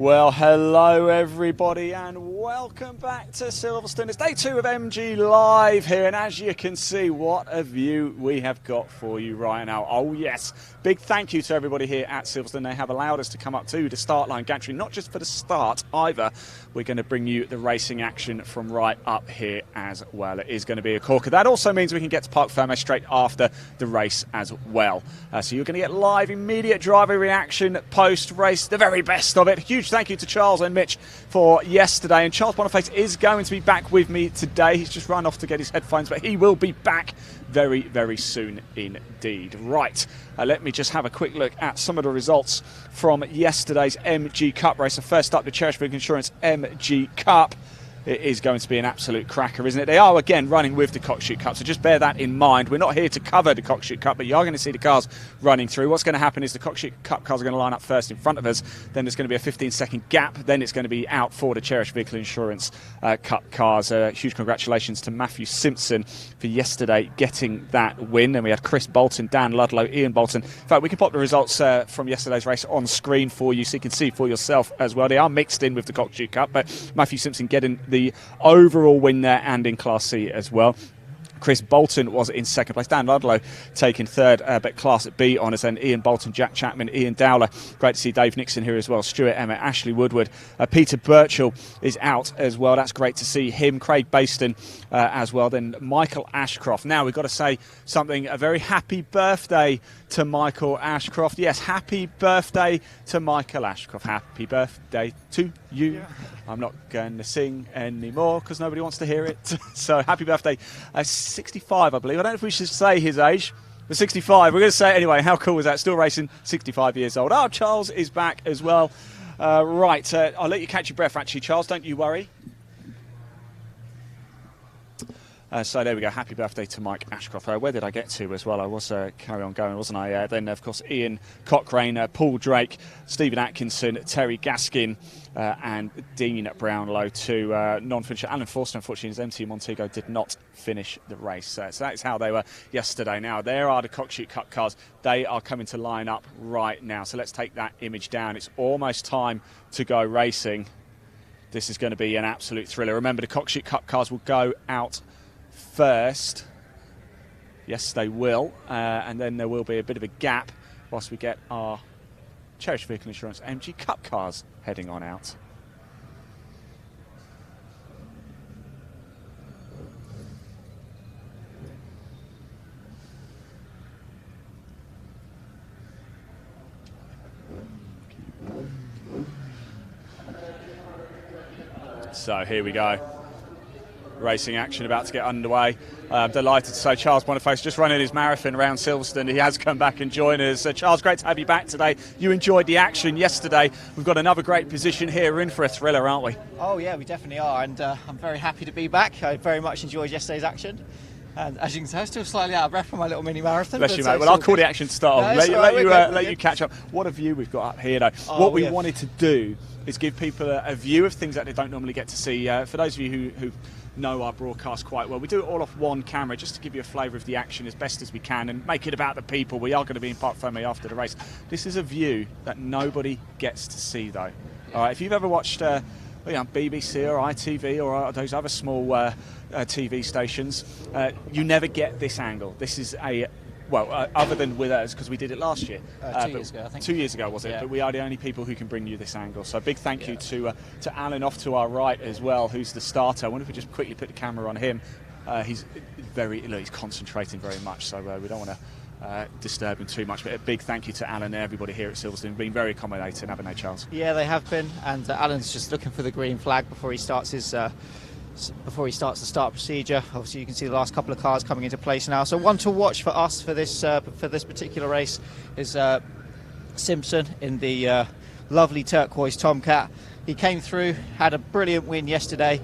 Well, hello everybody and welcome back to Silverstone. It's day 2 of MG Live here, and as you can see, what a view we have got for you right now. Oh yes, big thank you to everybody here at Silverstone. They have allowed us to come up to the start line gantry, not just for the start either. We're going to bring you the racing action from right up here as well. It is going to be a corker. That also means we can get to Parc Fermé straight after the race as well. So you're going to get live, immediate driver reaction, post-race, the very best of it. Huge thank you to Charles and Mitch for yesterday, and Charles Boniface is going to be back with me today. He's just run off to get his headphones, but he will be back very, very soon indeed. Right, let me just have a quick look at some of the results from yesterday's MG Cup race. So first up, the Cherished Insurance MG Cup. It is going to be an absolute cracker, isn't it? They are, again, running with the Cockshoot Cup, so just bear that in mind. We're not here to cover the Cockshoot Cup, but you are going to see the cars running through. What's going to happen is the Cockshoot Cup cars are going to line up first in front of us, then there's going to be a 15-second gap, then it's going to be out for the Cherished Vehicle Insurance Cup cars. Huge congratulations to Matthew Simpson for yesterday getting that win. And we had Chris Bolton, Dan Ludlow, Ian Bolton. In fact, we can pop the results from yesterday's race on screen for you so you can see for yourself as well. They are mixed in with the Cockshoot Cup, but Matthew Simpson getting the overall win there and in Class C as well. Chris Bolton was in second place. Dan Ludlow taking third, but Class B honours. And Ian Bolton, Jack Chapman, Ian Dowler. Great to see Dave Nixon here as well. Stuart Emmett, Ashley Woodward. Peter Birchall is out as well. That's great to see him. Craig Baston as well. Then Michael Ashcroft. Now we've got to say something. A very happy birthday to Michael Ashcroft. Yes, happy birthday to Michael Ashcroft. Happy birthday to you. Yeah. I'm not going to sing anymore because nobody wants to hear it. So happy birthday. 65, I believe. I don't know if we should say his age, but 65. We're going to say it anyway. How cool is that? Still racing, 65 years old. Oh, Charles is back as well. Right, I'll let you catch your breath, actually, Charles. Don't you worry. So there we go. Happy birthday to Mike Ashcroft. Where did I get to as well? I was carry on going, wasn't I? Then, of course, Ian Cochrane, Paul Drake, Stephen Atkinson, Terry Gaskin, and Dean Brownlow to non-finisher. Alan Forster, unfortunately, his MT Montego did not finish the race. So that's how they were yesterday. Now, there are the Cockshoot Cup cars. They are coming to line up right now. So let's take that image down. It's almost time to go racing. This is going to be an absolute thriller. Remember, the Cockshoot Cup cars will go out first. Yes, they will. And then there will be a bit of a gap whilst we get our Cherished Vehicle Insurance MG Cup cars heading on out. So here we go. Racing action about to get underway. I'm delighted to say Charles Boniface just running his marathon around Silverstone. He has come back and joined us. Charles, great to have you back today. You enjoyed the action yesterday. We've got another great position here. We're in for a thriller, aren't we? Oh yeah, we definitely are, and I'm very happy to be back. I very much enjoyed yesterday's action. And as you can tell, still slightly out of breath from my little mini marathon. Bless you, mate. Well, I'll call the action to start off. Let you catch up. What a view we've got up here, though. What we wanted to do is give people a view of things that they don't normally get to see. For those of you who know our broadcast quite well, we do it all off one camera just to give you a flavour of the action as best as we can and make it about the people. We are going to be in Parc Fermé after the race. This is a view that nobody gets to see, though. All right, if you've ever watched BBC or ITV or those other small TV stations, you never get this angle. This is a other than with us, because we did it last year. 2 years ago, I think. 2 years ago, was it? Yeah. But we are the only people who can bring you this angle. So big thank you to Alan off to our right as well, who's the starter. I wonder if we just quickly put the camera on him. He's concentrating very much, so we don't want to disturb him too much. But a big thank you to Alan and everybody here at Silverstone. Been very accommodating, haven't they, Charles? Yeah, they have been. And Alan's just looking for the green flag before he starts his the start procedure. Obviously you can see the last couple of cars coming into place now, so one to watch for us for this particular race is Simpson in the lovely turquoise Tomcat. He came through, had a brilliant win yesterday,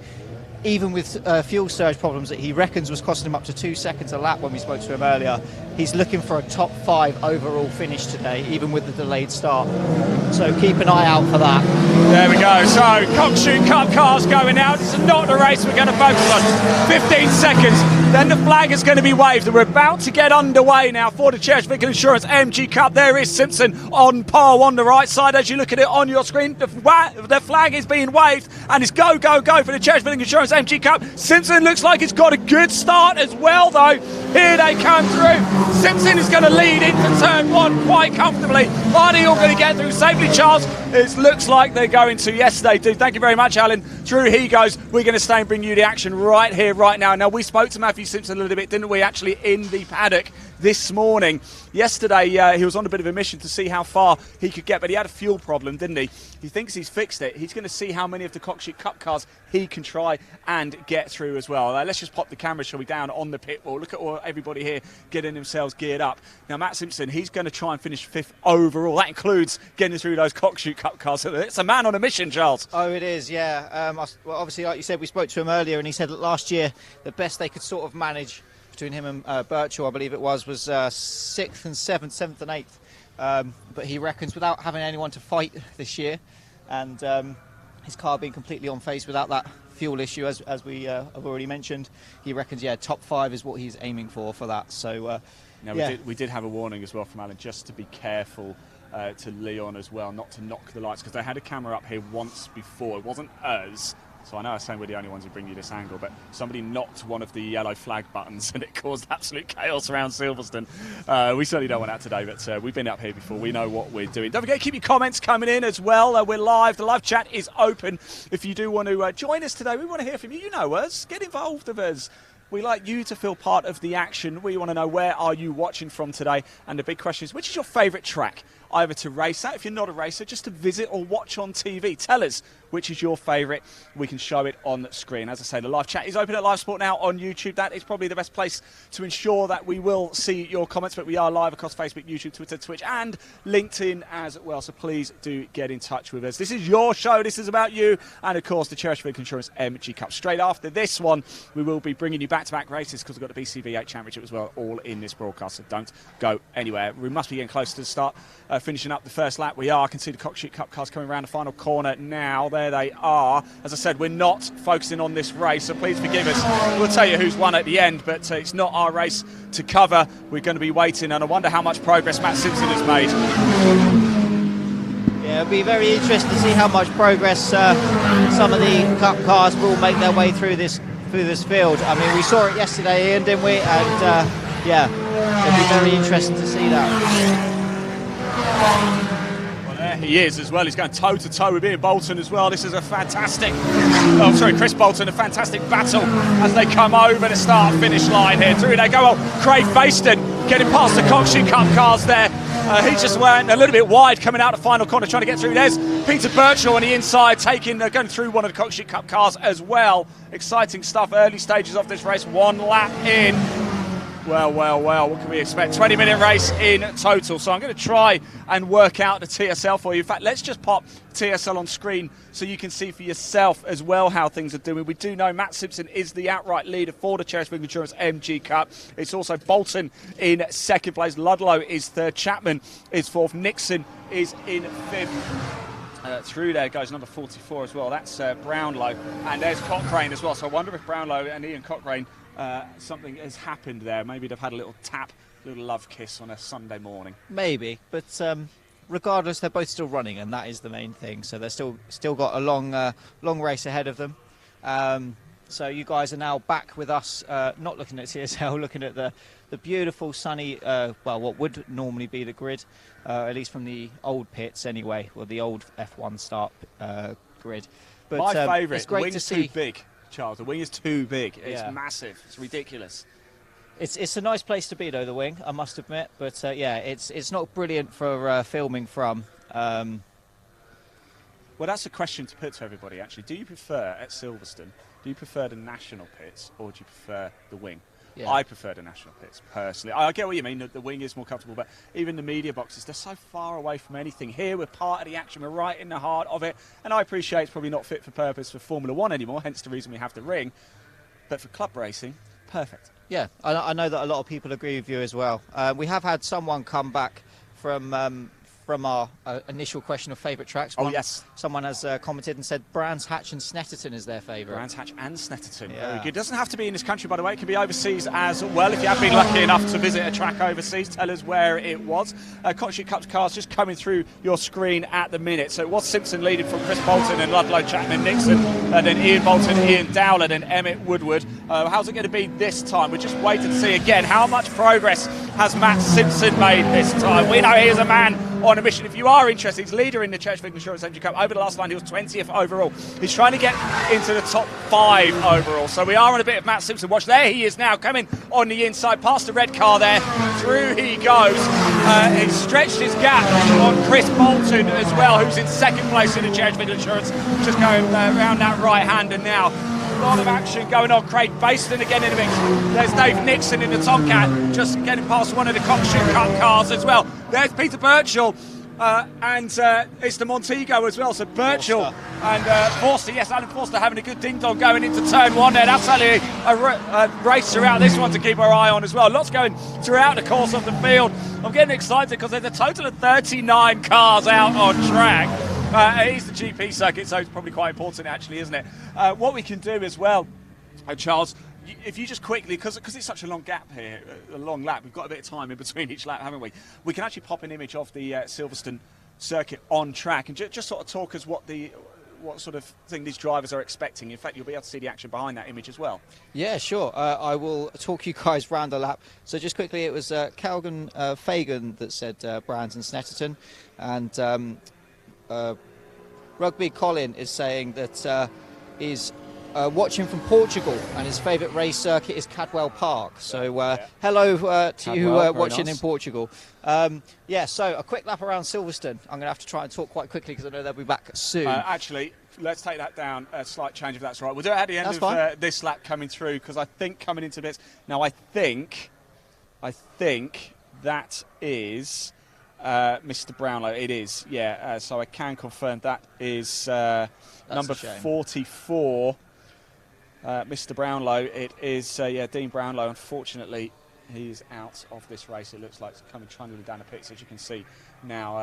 even with fuel surge problems that he reckons was costing him up to 2 seconds a lap when we spoke to him earlier. He's looking for a top 5 overall finish today, even with the delayed start. So keep an eye out for that. There we go. So Cockshoot Cup cars going now. This is not the race we're going to focus on. 15 seconds. Then the flag is going to be waved. And we're about to get underway now for the Cherished Vehicle Insurance MG Cup. There is Simpson on pole on the right side. As you look at it on your screen, the flag is being waved. And it's go, go, go for the Cherished Vehicle Insurance MG Cup. Simpson looks like it's got a good start as well, though. Here they come through. Simpson is going to lead into turn one quite comfortably. Are they all going to get through safely, Charles? It looks like they're going to. Yes, they do. Thank you very much, Alan. Through he goes. We're going to stay and bring you the action right here, right now. Now, we spoke to Matthew Simpson a little bit, didn't we, actually, in the paddock this morning. Yesterday, he was on a bit of a mission to see how far he could get, but he had a fuel problem, didn't he? He thinks he's fixed it. He's going to see how many of the Cockshoot Cup cars he can try and get through as well. Let's just pop the camera, shall we, down on the pit wall. Look at all everybody here getting themselves geared up. Now, Matt Simpson, he's going to try and finish 5th overall. That includes getting through those Cockshoot Cup cars. So it's a man on a mission, Charles. Oh, it is, yeah. Well, obviously, like you said, we spoke to him earlier, and he said that last year the best they could sort of manage between him and Birchall, I believe it was 6th and 7th, 7th and 8th. But he reckons without having anyone to fight this year, and his car being completely on face without that fuel issue, as we have already mentioned, he reckons, yeah, top 5 is what he's aiming for that. So, now, yeah. we did have a warning as well from Alan, just to be careful to Leon as well, not to knock the lights, because they had a camera up here once before. It wasn't us. So I know I was saying we're the only ones who bring you this angle, but somebody knocked one of the yellow flag buttons and it caused absolute chaos around Silverstone. We certainly don't want that today, but we've been up here before. We know what we're doing. Don't forget to keep your comments coming in as well. We're live. The live chat is open. If you do want to join us today, we want to hear from you. You know us. Get involved with us. We like you to feel part of the action. We want to know, where are you watching from today? And the big question is, which is your favourite track? Either to race at, if you're not a racer, just to visit or watch on TV. Tell us which is your favourite. We can show it on the screen. As I say, the live chat is open at Live Sport now on YouTube. That is probably the best place to ensure that we will see your comments. But we are live across Facebook, YouTube, Twitter, Twitch and LinkedIn as well. So please do get in touch with us. This is your show. This is about you. And, of course, the Cherished Vehicle Insurance MG Cup. Straight after this one, we will be bringing you back-to-back races because we've got the BCV8 Championship as well, all in this broadcast. So don't go anywhere. We must be getting close to the start, finishing up the first lap. We are. I can see the Cockshoot Cup cars coming around the final corner now. There they are. As I said, we're not focusing on this race, so please forgive us. We'll tell you who's won at the end, but it's not our race to cover. We're going to be waiting, and I wonder how much progress Matt Simpson has made. Yeah, it'll be very interesting to see how much progress some of the Cup cars will make their way through this field. I mean, we saw it yesterday, Ian, didn't we? And yeah, it'll be very interesting to see that. Well, there he is as well. He's going toe-to-toe with Ian Bolton as well. This is a fantastic, Chris Bolton, a fantastic battle as they come over the start-finish line here. Through they go. Oh, Craig Baston getting past the Cockshoot Cup cars there. He just went a little bit wide coming out the final corner, trying to get through. There's Peter Birchall on the inside, going through one of the Cockshoot Cup cars as well. Exciting stuff, early stages of this race, 1 lap in. Well, what can we expect? 20-minute race in total. So I'm going to try and work out the TSL for you. In fact, let's just pop TSL on screen so you can see for yourself as well how things are doing. We do know Matt Simpson is the outright leader for the Cherished Vehicle Insurance MG Cup. It's also Bolton in 2nd place. Ludlow is 3rd. Chapman is 4th. Nixon is in 5th. Through there goes number 44 as well. That's Brownlow. And there's Cochrane as well. So I wonder if Brownlow and Ian Cochrane, something has happened there. Maybe they've had a little tap, a little love kiss on a Sunday morning. Maybe, but regardless, they're both still running, and that is the main thing. So they're still got a long race ahead of them. So you guys are now back with us, not looking at TSL, looking at the beautiful sunny, well, what would normally be the grid, at least from the old pits anyway, or the old F1 start grid. But my favourite, it's great the wing's to see. too big, Charles. The wing is too big. It's Yeah. massive. It's ridiculous. It's a nice place to be, though, the wing, I must admit. But yeah, it's not brilliant for filming from. Well, that's a question to put to everybody, actually. Do you prefer, at Silverstone, do you prefer the national pits or do you prefer the wing? Yeah. I prefer the national pits, personally. I get what you mean, the wing is more comfortable, but even the media boxes, they're so far away from anything. Here, we're part of the action, we're right in the heart of it, and I appreciate it's probably not fit for purpose for Formula 1 anymore, hence the reason we have the ring, but for club racing, perfect. Yeah, I know that a lot of people agree with you as well. We have had someone come back from from our initial question of favourite tracks. Yes. Someone has commented and said Brands Hatch and Snetterton is their favourite. Brands Hatch and Snetterton. Yeah. Very good. Doesn't have to be in this country, by the way. It can be overseas as well. If you have been lucky enough to visit a track overseas, tell us where it was. Cockshoots Cup cars just coming through your screen at the minute. So it was Simpson leading from Chris Bolton and Ludlow, Chapman, Nixon, and then Ian Bolton, Ian Dowland, and Emmett Woodward. How's it going to be this time? We're just waiting to see again how much progress has Matt Simpson made this time. We know he is a man on a mission. If you are interested, he's leader in the Cherished Insurance MG Cup. Over the last line, he was 20th overall. He's trying to get into the top 5 overall. So we are on a bit of Matt Simpson watch. There he is now, coming on the inside, past the red car there. Through he goes. He's stretched his gap on Chris Bolton as well, who's in second place in the Cherished Insurance. Just going around that right-hander now. A lot of action going on. Craig Baston again in the mix. There's Dave Nixon in the Tomcat, just getting past one of the Cockshoot Cup cars as well. There's Peter Birchall, and it's the Montego as well. So Birchall and Forster, yes, Alan Forster having a good ding-dong going into turn 1 there. That's only a race throughout this one to keep our eye on as well. Lots going throughout the course of the field. I'm getting excited because there's a total of 39 cars out on track. It is the GP circuit, so it's probably quite important actually, isn't it? What we can do as well, Charles, if you just quickly, because it's such a long gap here, a long lap, we've got a bit of time in between each lap, haven't we? We can actually pop an image of the Silverstone circuit on track and just sort of talk us what sort of thing these drivers are expecting. In fact, you'll be able to see the action behind that image as well. Yeah, sure. I will talk you guys round the lap. So just quickly, it was Calgan Fagan that said Brands and Snetterton, and Rugby Colin is saying that he's watching from Portugal and his favourite race circuit is Cadwell Park. So hello to you watching in Portugal. So a quick lap around Silverstone. I'm going to have to try and talk quite quickly because I know they'll be back soon. Actually, let's take that down a slight change if that's right. We'll do it at the end of this lap coming through, because I think coming into bits now, I think that is Mr. Brownlow. It is, yeah. So I can confirm that is number 44, Mr. Brownlow. It is, Dean Brownlow. Unfortunately, he's out of this race. It looks like it's coming trundling down the pits, as you can see now,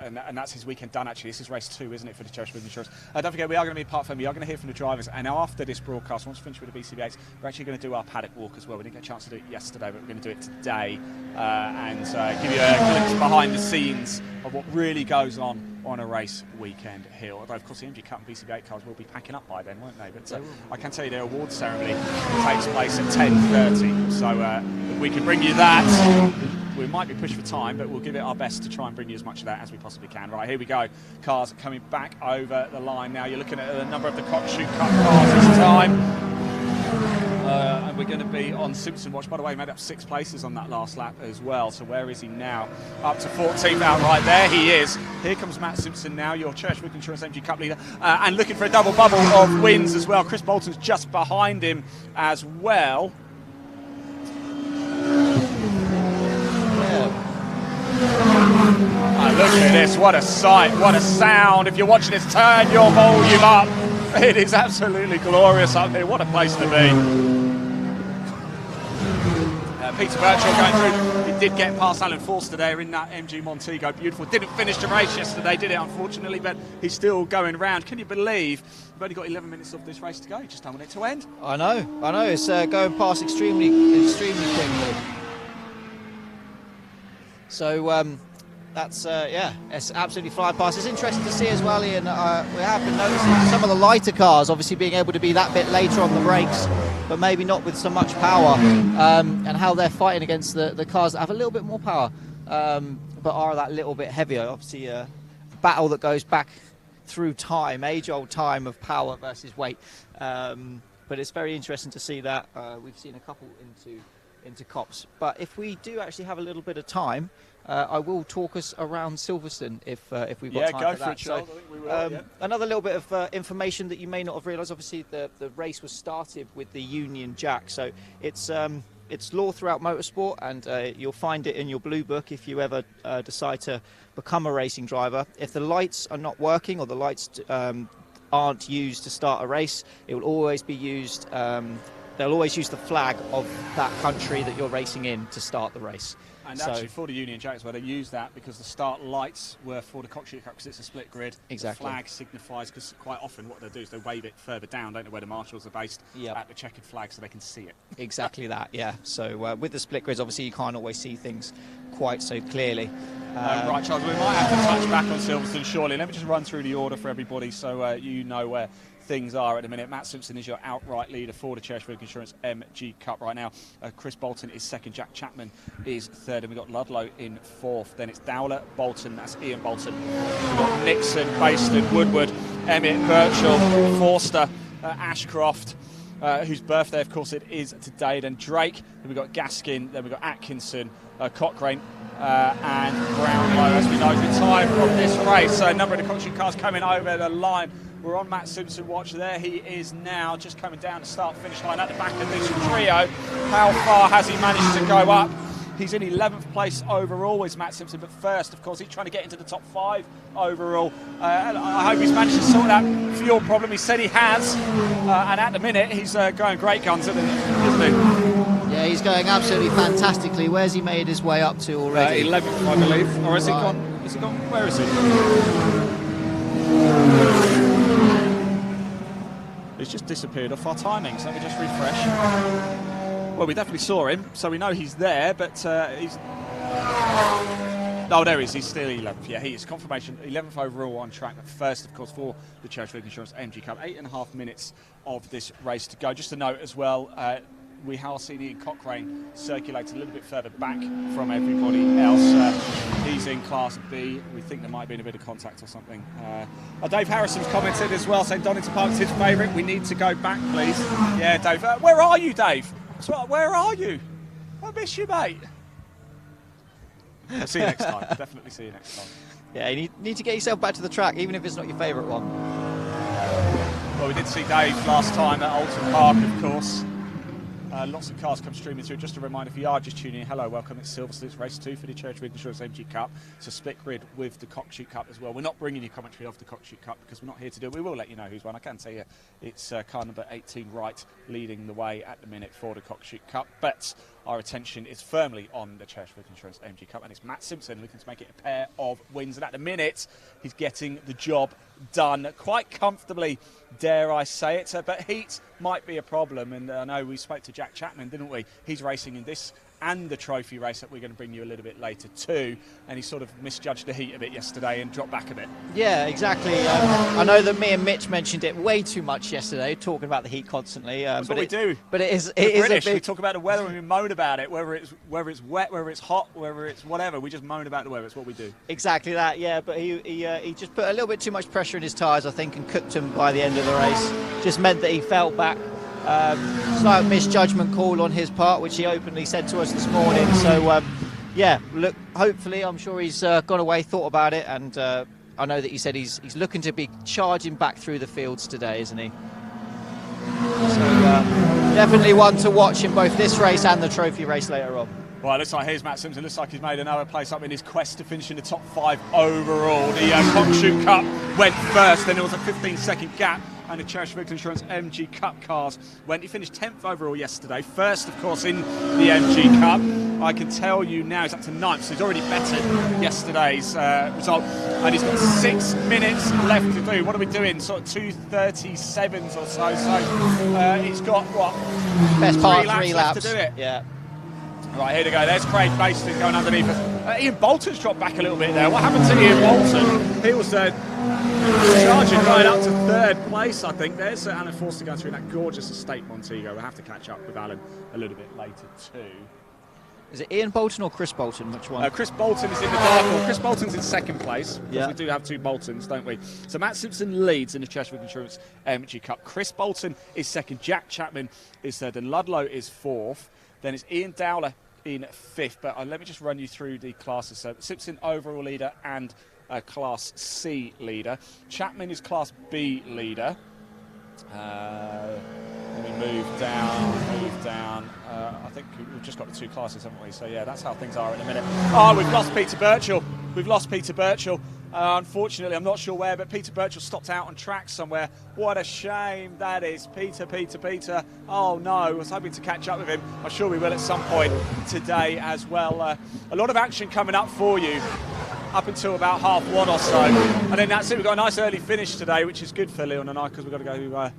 and that's his weekend done. Actually, this is race 2, isn't it, for the Cherished Insurance? Don't forget, we are going to be part of them. We are going to hear from the drivers, and after this broadcast, once we finish with the BCV8s, we're actually going to do our paddock walk as well. We didn't get a chance to do it yesterday, but we're going to do it today, and give you a glimpse behind the scenes of what really goes on a race weekend here. Although, of course, the MG Cup and BCV8 cars will be packing up by then, won't they? But I can tell you their awards ceremony takes place at 10:30, so we can bring you that. We might be pushed for time, but we'll give it our best to try and bring you as much of that as we possibly can. Right, here we go. Cars coming back over the line now. You're looking at a number of the Cockshoot Cup cars this time. And we're going to be on Simpson watch. By the way, he made up 6 places on that last lap as well. So where is he now? Up to 14th out right there. He is. Here comes Matt Simpson now, your Cherished Insurance MG Cup leader, and looking for a double bubble of wins as well. Chris Bolton's just behind him as well. Oh, look at this, what a sight, what a sound. If you're watching this, turn your volume up. It is absolutely glorious up here. What a place to be. Peter Birchall going through. He did get past Alan Forster there in that MG Montego. Beautiful. Didn't finish the race yesterday, did it, unfortunately, but he's still going round. Can you believe we've only got 11 minutes of this race to go? You just don't want it to end. I know. It's going past extremely quickly. So that's it's absolutely flying past. It's interesting to see as well, Ian. We have been noticing some of the lighter cars obviously being able to be that bit later on the brakes, but maybe not with so much power, and how they're fighting against the cars that have a little bit more power, but are that little bit heavier. Obviously a battle that goes back through time, age-old time of power versus weight, but it's very interesting to see that. We've seen a couple into Cops, but if we do actually have a little bit of time, I will talk us around Silverstone if we've got time for that. So, another little bit of information that you may not have realised. Obviously, the race was started with the Union Jack, so it's law throughout motorsport, and you'll find it in your blue book if you ever decide to become a racing driver. If the lights are not working or the lights aren't used to start a race, it will always be used. They'll always use the flag of that country that you're racing in to start the race. And actually, for the Union Jacks, where they use that because the start lights were for the Cockshoot Cup because it's a split grid. Exactly. The flag signifies, because quite often what they do is they wave it further down, don't they, where the marshals are based, at the checkered flag so they can see it. Exactly that, yeah. So with the split grids, obviously you can't always see things quite so clearly. Right, Charles, we might have to touch back on Silverstone shortly. Let me just run through the order for everybody so you know where things are at the minute. Matt Simpson is your outright leader for the Cherished Insurance MG Cup right now. Chris Bolton is second, Jack Chapman is third, and we've got Ludlow in fourth. Then it's Dowler, Bolton, that's Ian Bolton. We've got Nixon, Baston, Woodward, Emmett, Birchall, Forster, Ashcroft, whose birthday, of course, it is today. Then Drake, then we've got Gaskin, then we've got Atkinson, Cochrane, and Brownlow. As we know, the time of this race, a number of the Cockshoot cars coming over the line. We're on Matt Simpson watch. There he is now, just coming down the start-finish line at the back of this trio. How far has he managed to go up? He's in 11th place overall, is Matt Simpson, but first, of course, he's trying to get into the top 5 overall. I hope he's managed to sort that fuel problem. He said he has, and at the minute, he's going great guns, isn't he? Yeah, he's going absolutely fantastically. Where's he made his way up to already? 11th, I believe. Or has he gone? Has he gone? Where is he? He's just disappeared off our timings. Let me just refresh. Well, we definitely saw him, so we know he's there, but he's... Oh, there he is. He's still 11th. Yeah, he is. Confirmation, 11th overall on track. But first, of course, for the Cherished Insurance MG Cup. 8.5 minutes of this race to go. Just a note as well, we have seen Ian Cochrane circulate a little bit further back from everybody else. He's in Class B. We think there might have been a bit of contact or something. Dave Harrison's commented as well, saying Donington Park's his favourite. We need to go back, please. Yeah, Dave. Where are you, Dave? Where are you? I miss you, mate. I'll see you next time. Definitely see you next time. Yeah, you need to get yourself back to the track, even if it's not your favourite one. Well, we did see Dave last time at Alton Park, of course. Lots of cars come streaming through. Just a reminder, if you are just tuning in, hello, welcome. It's Silverstone. It's race 2 for the Cherished Insurance MG Cup. It's a split grid with the Cockshoot Cup as well. We're not bringing you commentary of the Cockshoot Cup because we're not here to do it. We will let you know who's won. I can tell you it's car number 18 right leading the way at the minute for the Cockshoot Cup. But our attention is firmly on the Cherished Insurance MG Cup, and it's Matt Simpson looking to make it a pair of wins. And at the minute, he's getting the job done quite comfortably, dare I say it. But heat might be a problem, and I know we spoke to Jack Chapman, didn't we? He's racing in this and the trophy race that we're going to bring you a little bit later too, and he sort of misjudged the heat a bit yesterday and dropped back a bit. Yeah, exactly. I know that me and Mitch mentioned it way too much yesterday, talking about the heat constantly. That's what we do. But it is British. A big... We talk about the weather and we moan about it, whether it's wet, whether it's hot, whether it's whatever. We just moan about the weather. It's what we do. Exactly that. Yeah, but he just put a little bit too much pressure in his tyres, I think, and cooked him by the end of the race. Just meant that he fell back. Slight misjudgment call on his part, which he openly said to us this morning. So, yeah, look, hopefully, I'm sure he's gone away, thought about it, and I know that he said he's looking to be charging back through the fields today, isn't he? So, definitely one to watch in both this race and the trophy race later on. Well, it looks like here's Matt Simpson. Looks like he's made another place up in his quest to finish in the top 5 overall. The Cockshoot Cup went first, then there was a 15-second gap, and the Cherished Insurance MG Cup cars went. He finished 10th overall yesterday. First, of course, in the MG Cup. I can tell you now he's up to 9th, so he's already bettered yesterday's result. And he's got 6 minutes left to do. What are we doing? Sort of 2:37s or so. So he's got, what? Best part, 3 laps left to do it. Yeah. Right, here we go. There's Craig Baston going underneath us. Ian Bolton's dropped back a little bit there. What happened to Ian Bolton? He was charging right up to 3rd place, I think. There's Alan Forster going through that gorgeous estate Montego. We'll have to catch up with Alan a little bit later too. Is it Ian Bolton or Chris Bolton? Which one? Chris Bolton is in the dark horse. Chris Bolton's in 2nd place, because yeah. we do have 2 Boltons, don't we? So Matt Simpson leads in the Cherished Insurance MG Cup. Chris Bolton is 2nd. Jack Chapman is 3rd. And Ludlow is 4th. Then it's Ian Dowler in 5th. But let me just run you through the classes. So Simpson overall leader and Class C leader. Chapman is Class B leader. Let me move down. I think we've just got the 2 classes, haven't we? So yeah, that's how things are in a minute. Oh, we've lost Peter Birchall. Unfortunately, I'm not sure where, but Peter Birchall stopped out on track somewhere. What a shame that is. Peter. Oh no, I was hoping to catch up with him. I'm sure we will at some point today as well. A lot of action coming up for you up until about 1:30 or so. And then that's it. We've got a nice early finish today, which is good for Leon and I, because we've got to go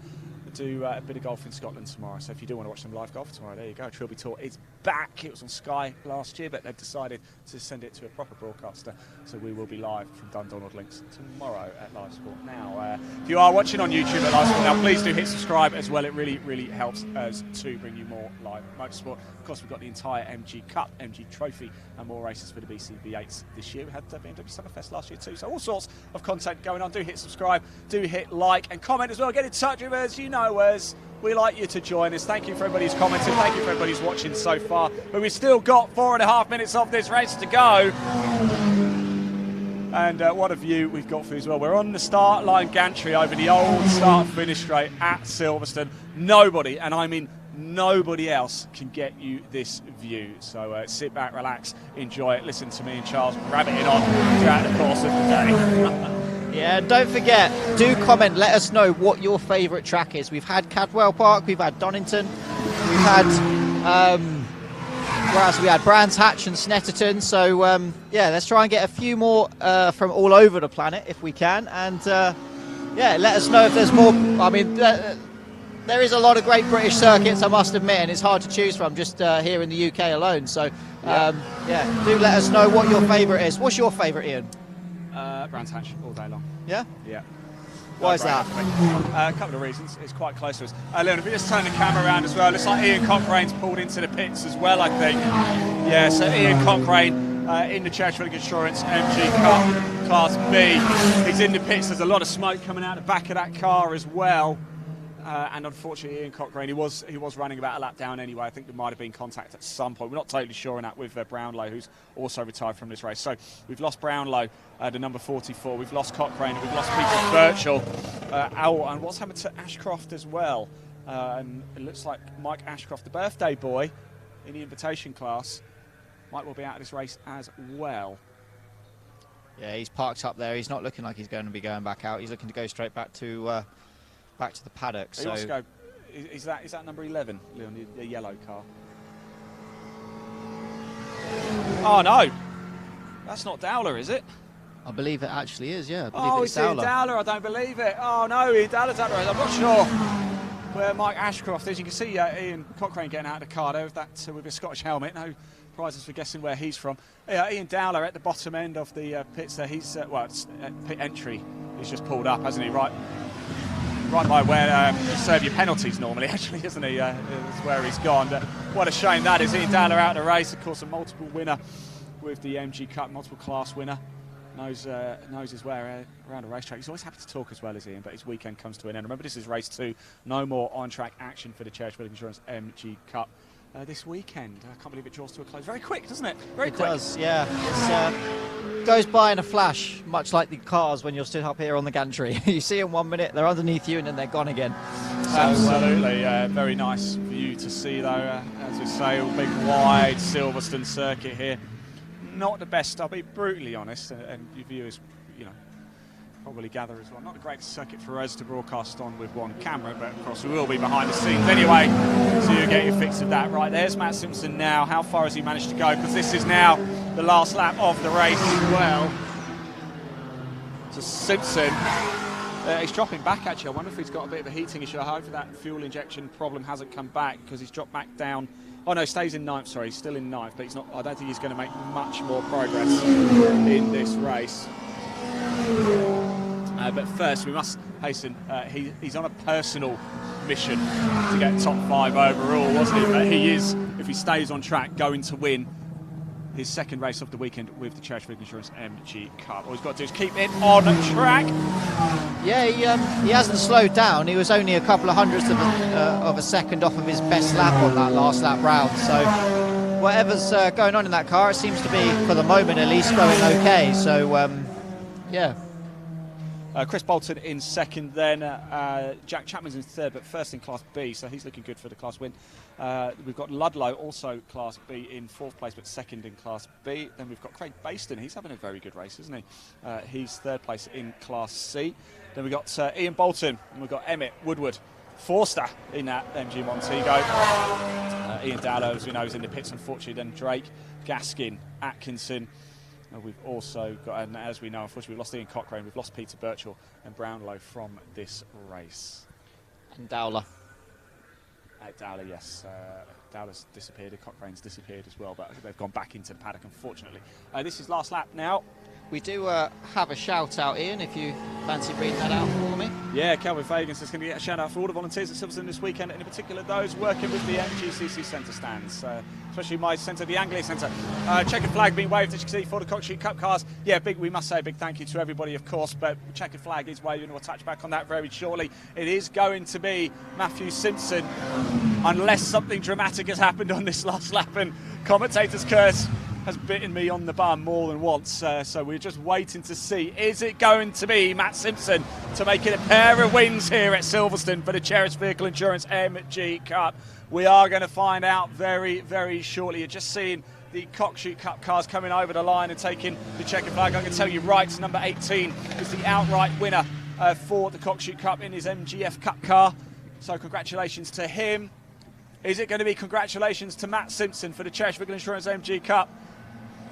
do a bit of golf in Scotland tomorrow. So if you do want to watch some live golf tomorrow, there you go. Trilby Tour is back. It was on Sky last year, but they've decided to send it to a proper broadcaster. So we will be live from Dundonald Links tomorrow at Live Sport. Now, if you are watching on YouTube at Live Sport now, please do hit subscribe as well. It really, really helps us to bring you more live motorsport. Of course, we've got the entire MG Cup, MG Trophy, and more races for the BCV8s this year. We had BMW Summerfest last year too. So all sorts of content going on. Do hit subscribe, do hit like and comment as well. Get in touch with us. You know us. We like you to join us. Thank you for everybody who's commented. Thank you for everybody who's watching so far. But we've still got 4.5 minutes of this race to go. And what a view we've got for you as well. We're on the start line gantry over the old start-finish straight at Silverstone. Nobody, and I mean nobody else, can get you this view. So sit back, relax, enjoy it. Listen to me and Charles rabbiting on throughout the course of the day. Yeah, don't forget, do comment, let us know what your favourite track is. We've had Cadwell Park, we've had Donington, we've had, where else? We had Brands Hatch and Snetterton. So, yeah, let's try and get a few more from all over the planet if we can. And, yeah, let us know if there's more. I mean, there is a lot of great British circuits, I must admit, and it's hard to choose from just here in the UK alone. So, yeah, do let us know what your favourite is. What's your favourite, Ian? Brands Hatch all day long. Yeah? Yeah. Why is that? A couple of reasons. It's quite close to us. Leon, if we just turn the camera around as well, looks like Ian Cochrane's pulled into the pits as well, I think. Yeah, so Ian Cochrane in the Cherished Insurance MG Cup Class B. He's in the pits. There's a lot of smoke coming out the back of that car as well. And unfortunately, Ian Cochrane, he was running about a lap down anyway. I think there might have been contact at some point. We're not totally sure on that with Brownlow, who's also retired from this race. So we've lost Brownlow, the number 44. We've lost Cochrane, and we've lost Peter Birchall. And what's happened to Ashcroft as well? And it looks like Mike Ashcroft, the birthday boy in the invitation class, might well be out of this race as well. Yeah, he's parked up there. He's not looking like he's going to be going back out. He's looking to go straight back to the paddock. He wants to go, is that number 11, Leon, the yellow car? Oh no, that's not Dowler, is it? I believe it actually is, yeah. It's Ian Dowler, I don't believe it. Oh no, Ian Dowler's out there. I'm not sure where Mike Ashcroft is. You can see Ian Cochrane getting out of the car there with that with a Scottish helmet. No prizes for guessing where he's from. Ian Dowler at the bottom end of the pits there. He's pit entry. He's just pulled up, hasn't he? Right by where you serve your penalties normally, actually, isn't he? Is where he's gone. But what a shame that is. Ian Dowler out of the race, of course, a multiple winner with the MG Cup, multiple class winner. Knows his way around a racetrack. He's always happy to talk as well as Ian, but his weekend comes to an end. Remember, this is race 2. No more on-track action for the Cherished Insurance MG Cup this weekend. I can't believe it draws to a close. Very quick, doesn't it? Very quick. It does, yeah. It goes by in a flash, much like the cars when you're stood up here on the gantry. You see them 1 minute, they're underneath you, and then they're gone again. So, absolutely, very nice view to see, though. As we say, a big, wide Silverstone circuit here. Not the best, I'll be brutally honest, and your viewers, probably gather as well. Not the greatest circuit for us to broadcast on with one camera, but of course we will be behind the scenes anyway, so you get your fix of that. Right, there's Matt Simpson now. How far has he managed to go? Because this is now the last lap of the race as well. So Simpson, he's dropping back actually. I wonder if he's got a bit of a heating issue. I hope that fuel injection problem hasn't come back, because he's dropped back down. Oh no, stays in 9th, sorry, he's still in 9th, but he's not. I don't think he's going to make much more progress in this race. But first, we must hasten. He's on a personal mission to get top 5 overall, wasn't he? But he is, if he stays on track, going to win his second race of the weekend with the Cherished Insurance MG Cup. All he's got to do is keep it on track. Yeah, he hasn't slowed down. He was only a couple of hundredths of a second off of his best lap on that last lap round. So whatever's going on in that car, it seems to be, for the moment at least, going okay. So, yeah. Chris Bolton in second, then Jack Chapman's in third, but first in Class B, so he's looking good for the Class win. We've got Ludlow, also Class B, in fourth place, but second in Class B. Then we've got Craig Baston. He's having a very good race, isn't he? He's third place in Class C. Then we've got Ian Bolton, and we've got Emmett Woodward, Forster in that MG Montego. Ian Dowler, as we know, is in the pits, unfortunately. Then Drake, Gaskin, Atkinson. We've also got, and as we know, unfortunately, we've lost Ian Cochrane, we've lost Peter Birchall and Brownlow from this race. And Dowler. Dowler, yes. Dowler's disappeared, Cochrane's disappeared as well, but they've gone back into the paddock, unfortunately. This is last lap now. We do have a shout out, Ian, if you fancy reading that out for me. Yeah, Kelvin Fagans is going to get a shout out for all the volunteers at Silverstone this weekend, and in particular those working with the MGCC centre stands, especially my centre, the Anglia Centre. Checkered flag being waved, as you can see, for the Cockshoot Cup cars. Yeah, we must say a big thank you to everybody, of course, but checkered flag is waving. We'll touch back on that very shortly. It is going to be Matthew Simpson, unless something dramatic has happened on this last lap, and commentator's curse has bitten me on the bum more than once, so we're just waiting to see. Is it going to be Matt Simpson to make it a pair of wins here at Silverstone for the Cherished Vehicle Insurance MG Cup? We are going to find out very, very shortly. You're just seeing the Cockshoot Cup cars coming over the line and taking the checkered flag. I can tell you right, number 18 is the outright winner for the Cockshoot Cup in his MGF Cup car. So congratulations to him. Is it going to be congratulations to Matt Simpson for the Cherished Vehicle Insurance MG Cup?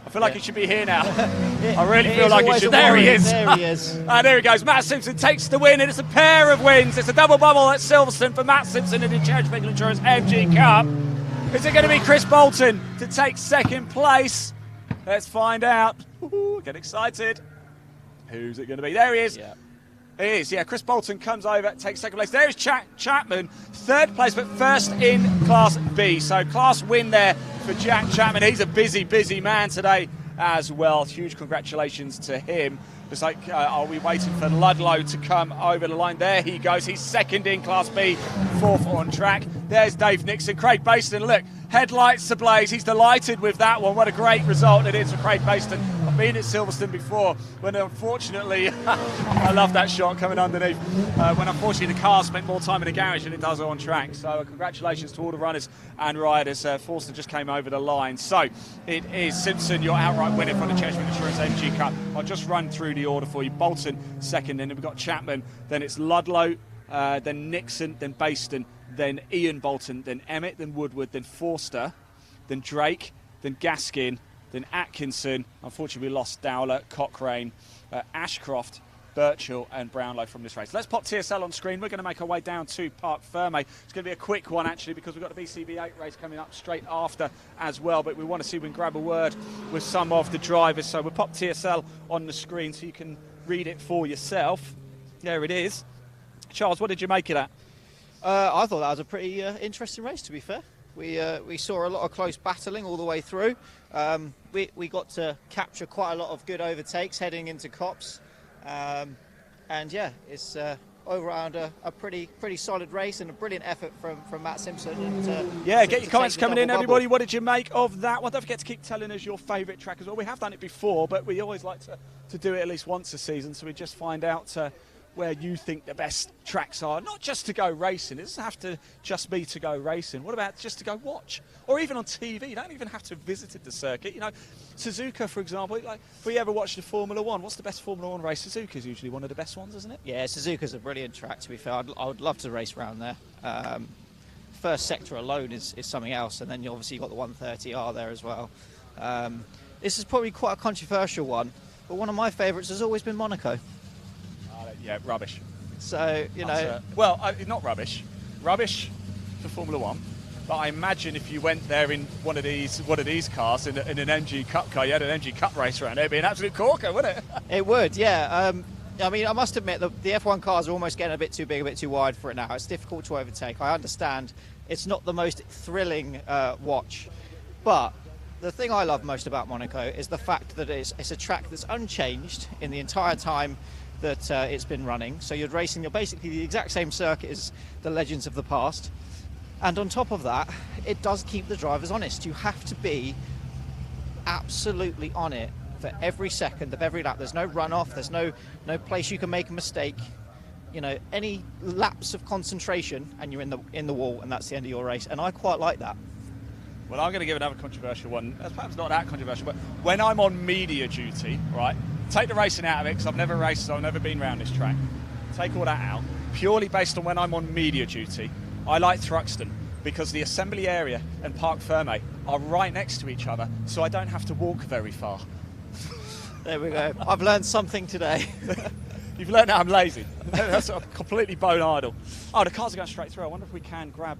I feel like he should be here now. I really feel like he should. There he is. There he is. There he goes. Matt Simpson takes the win, and it's a pair of wins. It's a double bubble at Silverstone for Matt Simpson in the Cherished Vehicle Insurance MG Cup. Is it going to be Chris Bolton to take second place? Let's find out. Ooh, get excited. Who's it going to be? There he is. Yeah. It is, yeah. Chris Bolton comes over, takes second place. There's Chapman, third place, but first in Class B. So class win there for Jack Chapman. He's a busy, busy man today as well. Huge congratulations to him. It's like, are we waiting for Ludlow to come over the line? There he goes. He's second in Class B, fourth on track. There's Dave Nixon. Craig Baston, look, headlights ablaze. He's delighted with that one. What a great result it is for Craig Baston. I've been at Silverstone before when unfortunately, I love that shot coming underneath, when unfortunately the car spent more time in the garage than it does on track. So congratulations to all the runners and riders. Forster just came over the line. So it is Simpson, your outright winner from the Cherished Insurance MG Cup. I'll just run through the order for you. Bolton second, then we've got Chapman, then it's Ludlow, then Nixon, then Baston, then Ian Bolton, then Emmett, then Woodward, then Forster, then Drake, then Gaskin, then Atkinson. Unfortunately, we lost Dowler, Cochrane, Ashcroft, Birchall and Brownlow from this race. Let's pop TSL on screen. We're going to make our way down to Parc Ferme. It's going to be a quick one, actually, because we've got the BCV8 race coming up straight after as well. But we want to see if we can grab a word with some of the drivers. So we'll pop TSL on the screen so you can read it for yourself. There it is. Charles, what did you make of that? I thought that was a pretty interesting race, to be fair. We saw a lot of close battling all the way through. We got to capture quite a lot of good overtakes heading into Cops. And yeah, it's around a pretty solid race and a brilliant effort from Matt Simpson. And, yeah, get your comments coming in, everybody. What did you make of that? Well, don't forget to keep telling us your favourite track as well. We have done it before, but we always like to do it at least once a season, so we just find out where you think the best tracks are, not just to go racing. It doesn't have to just be to go racing. What about just to go watch? Or even on TV. You don't even have to have visited the circuit. You know, Suzuka, for example, like, if we ever watched the Formula One, what's the best Formula One race? Suzuka's usually one of the best ones, isn't it? Yeah, Suzuka's a brilliant track, to be fair. I would love to race around there. First sector alone is something else, and then you obviously got the 130R there as well. This is probably quite a controversial one, but one of my favourites has always been Monaco. Yeah, rubbish. So, you know... well, not rubbish. Rubbish for Formula One. But I imagine if you went there in one of these cars, in an MG Cup car, you had an MG Cup race around there, it'd be an absolute corker, wouldn't it? It would, yeah. I mean, I must admit, the F1 cars are almost getting a bit too big, a bit too wide for it now. It's difficult to overtake. I understand it's not the most thrilling watch. But the thing I love most about Monaco is the fact that it's a track that's unchanged in the entire time that it's been running. So you're basically the exact same circuit as the legends of the past. And on top of that, it does keep the drivers honest. You have to be absolutely on it for every second of every lap. There's no run-off. There's no place you can make a mistake. You know, any lapse of concentration and you're in the wall, and that's the end of your race. And I quite like that. Well, I'm going to give another controversial one. Perhaps not that controversial, but when I'm on media duty, right, take the racing out of it, because I've never raced, so I've never been around this track. Take all that out. Purely based on when I'm on media duty, I like Thruxton, because the assembly area and Parc Fermé are right next to each other, so I don't have to walk very far. There we go. I've learned something today. You've learned that I'm lazy. That's completely bone idle. Oh, the cars are going straight through. I wonder if we can grab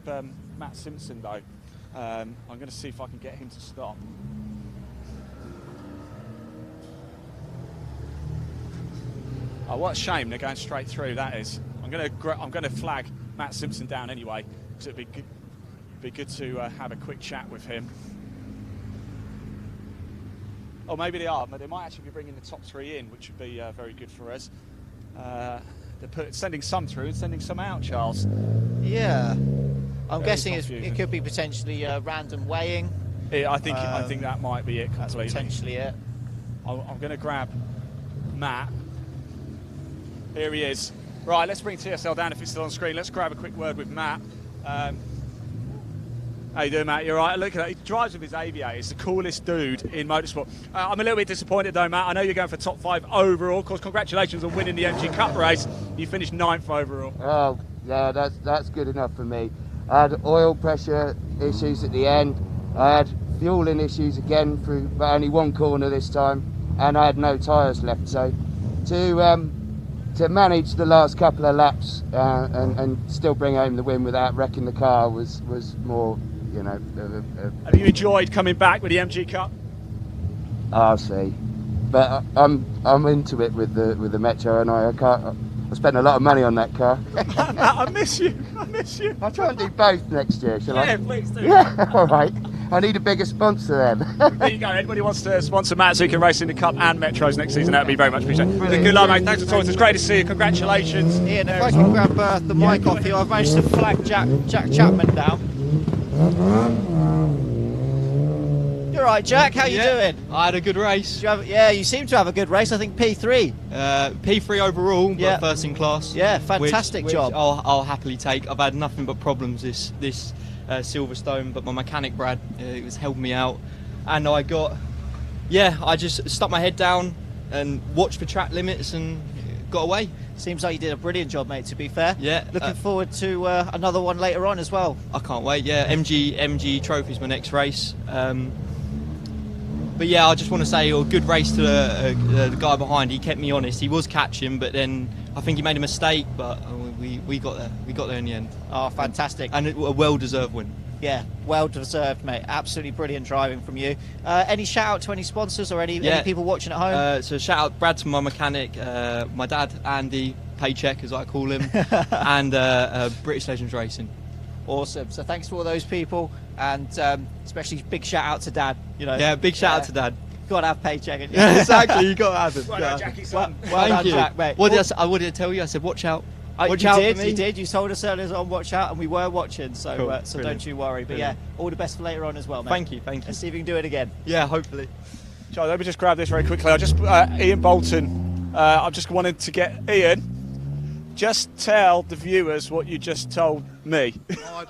Matt Simpson, though. I'm going to see if I can get him to stop. Oh, what a shame they're going straight through, that is. I'm going to flag Matt Simpson down anyway, because it'd be good to have a quick chat with him. Oh, maybe they are, but they might actually be bringing the top three in, which would be very good for us. They're sending some through and sending some out, Charles. Yeah. I'm Very guessing confusing. it could be potentially random weighing. I think that might be it completely. That's potentially it. I'm going to grab Matt. Here he is. Right, let's bring TSL down if it's still on screen. Let's grab a quick word with Matt. How you doing, Matt? You're right. Look at that. He drives with his Aviator. He's the coolest dude in motorsport. I'm a little bit disappointed though, Matt. I know you're going for top 5 overall. Of course, congratulations on winning the MG Cup race. You finished 9th overall. Oh, yeah, that's good enough for me. I had oil pressure issues at the end. I had fueling issues again through but only one corner this time, and I had no tyres left. So to manage the last couple of laps and still bring home the win without wrecking the car was more, you know. Have you enjoyed coming back with the MG Cup? I'll see, but I'm into it with the Metro, and I spent a lot of money on that car. Matt, I miss you. I'll try and do both next year, shall I? Yeah, please do. Yeah, all right. I need a bigger sponsor then. There you go. Anybody wants to sponsor Matt so he can race in the Cup and Metros next season, that would be very much appreciated. Good luck, mate. Thanks for talking. It's great to see you. Congratulations. Ian, if I can grab the mic off you, I've managed to flag Jack Chapman down. You're right, Jack. How you doing? I had a good race. You seem to have a good race. I think P3. P3 overall, but first in class. Yeah, fantastic which job. I'll happily take. I've had nothing but problems this Silverstone, but my mechanic Brad was helping me out, and I just stuck my head down and watched for track limits and got away. Seems like you did a brilliant job, mate, to be fair. Yeah. Looking forward to another one later on as well. I can't wait. Yeah, MG Trophy's my next race. But yeah, I just want to say a good race to the guy behind. He kept me honest. He was catching, but then I think he made a mistake, but we got there. We got there in the end. Oh, fantastic. And a well-deserved win. Yeah, well deserved, mate. Absolutely brilliant driving from you. Any shout out to any sponsors or any people watching at home? So shout out Brad to my mechanic, my dad Andy, Paycheck as I call him, and British Legends Racing. Awesome. So thanks to all those people, and especially big shout out to Dad. You know. Yeah, big shout out to Dad. Got to have Paycheck. Yeah, exactly. You got to have him. Well done, Jackie, son. Well done, you. Jack, mate. What did I tell you? I said, watch out. Watch you out did, for me. you did. You told us earlier on watch out, and we were watching. So, Cool. so don't you worry. But Brilliant. yeah, all the best for later on as well, mate. Thank you. Let's see if we can do it again. Yeah, hopefully. Charles, let me just grab this very quickly. Ian Bolton. I just wanted to get Ian. Just tell the viewers what you just told me.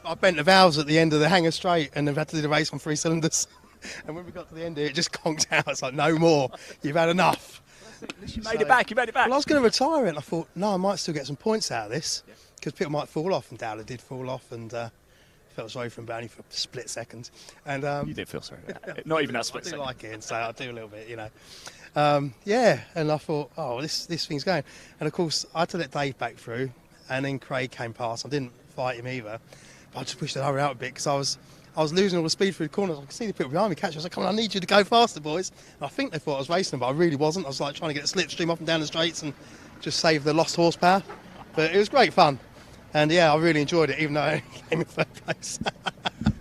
I bent the valves at the end of the hangar straight, and they've had to do the race on 3 cylinders. And when we got to the end of it, it just conked out. It's like, no more. You've had enough. You made it back. Well, I was going to retire it, and I thought, no, I might still get some points out of this, because people might fall off, and Dowler did fall off, and felt sorry for him, but only for a split second. And You did feel sorry. Not even that split I do second. like it, and so I do a little bit, you know. Yeah, and I thought, oh, this thing's going. And of course, I had to let Dave back through, and then Craig came past. I didn't fight him either, but I just pushed the hurry out a bit, because I was losing all the speed through the corners. I could see the people behind me catch. I was like, come on, I need you to go faster, boys. And I think they thought I was racing them, but I really wasn't. I was like trying to get the slipstream up and down the straights and just save the lost horsepower. But it was great fun. And yeah, I really enjoyed it, even though I only came in 3rd place.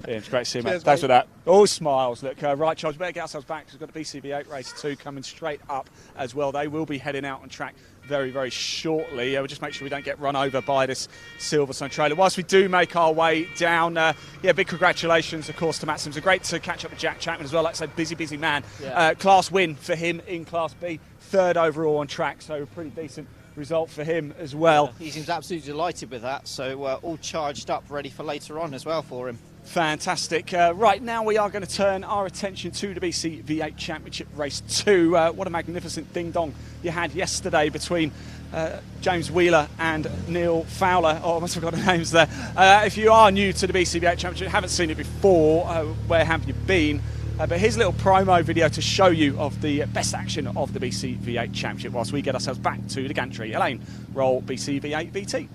Yeah, it's great to see you, mate. Cheers, Thanks mate. for that. All smiles. Look, right, Charles, we better get ourselves back, because we've got the BCV8 race 2 coming straight up as well. They will be heading out on track very, very shortly. We'll just make sure we don't get run over by this Silverstone trailer. Whilst we do make our way down, yeah, big congratulations, of course, to Matt. It was great to catch up with Jack Chapman as well. Like I say, busy man. Yeah. Class win for him in Class B, 3rd overall on track, so pretty decent result for him as well. He seems absolutely delighted with that, so all charged up, ready for later on as well for him. Fantastic. Right now we are going to turn our attention to the BCV8 Championship Race 2. What a magnificent ding-dong you had yesterday between James Wheeler and Neil Fowler. Oh, I must have got the names there. If you are new to the BCV8 Championship, haven't seen it before, where have you been? But here's a little promo video to show you of the best action of the BCV8 Championship whilst we get ourselves back to the gantry. Elaine, roll BCV8 VT.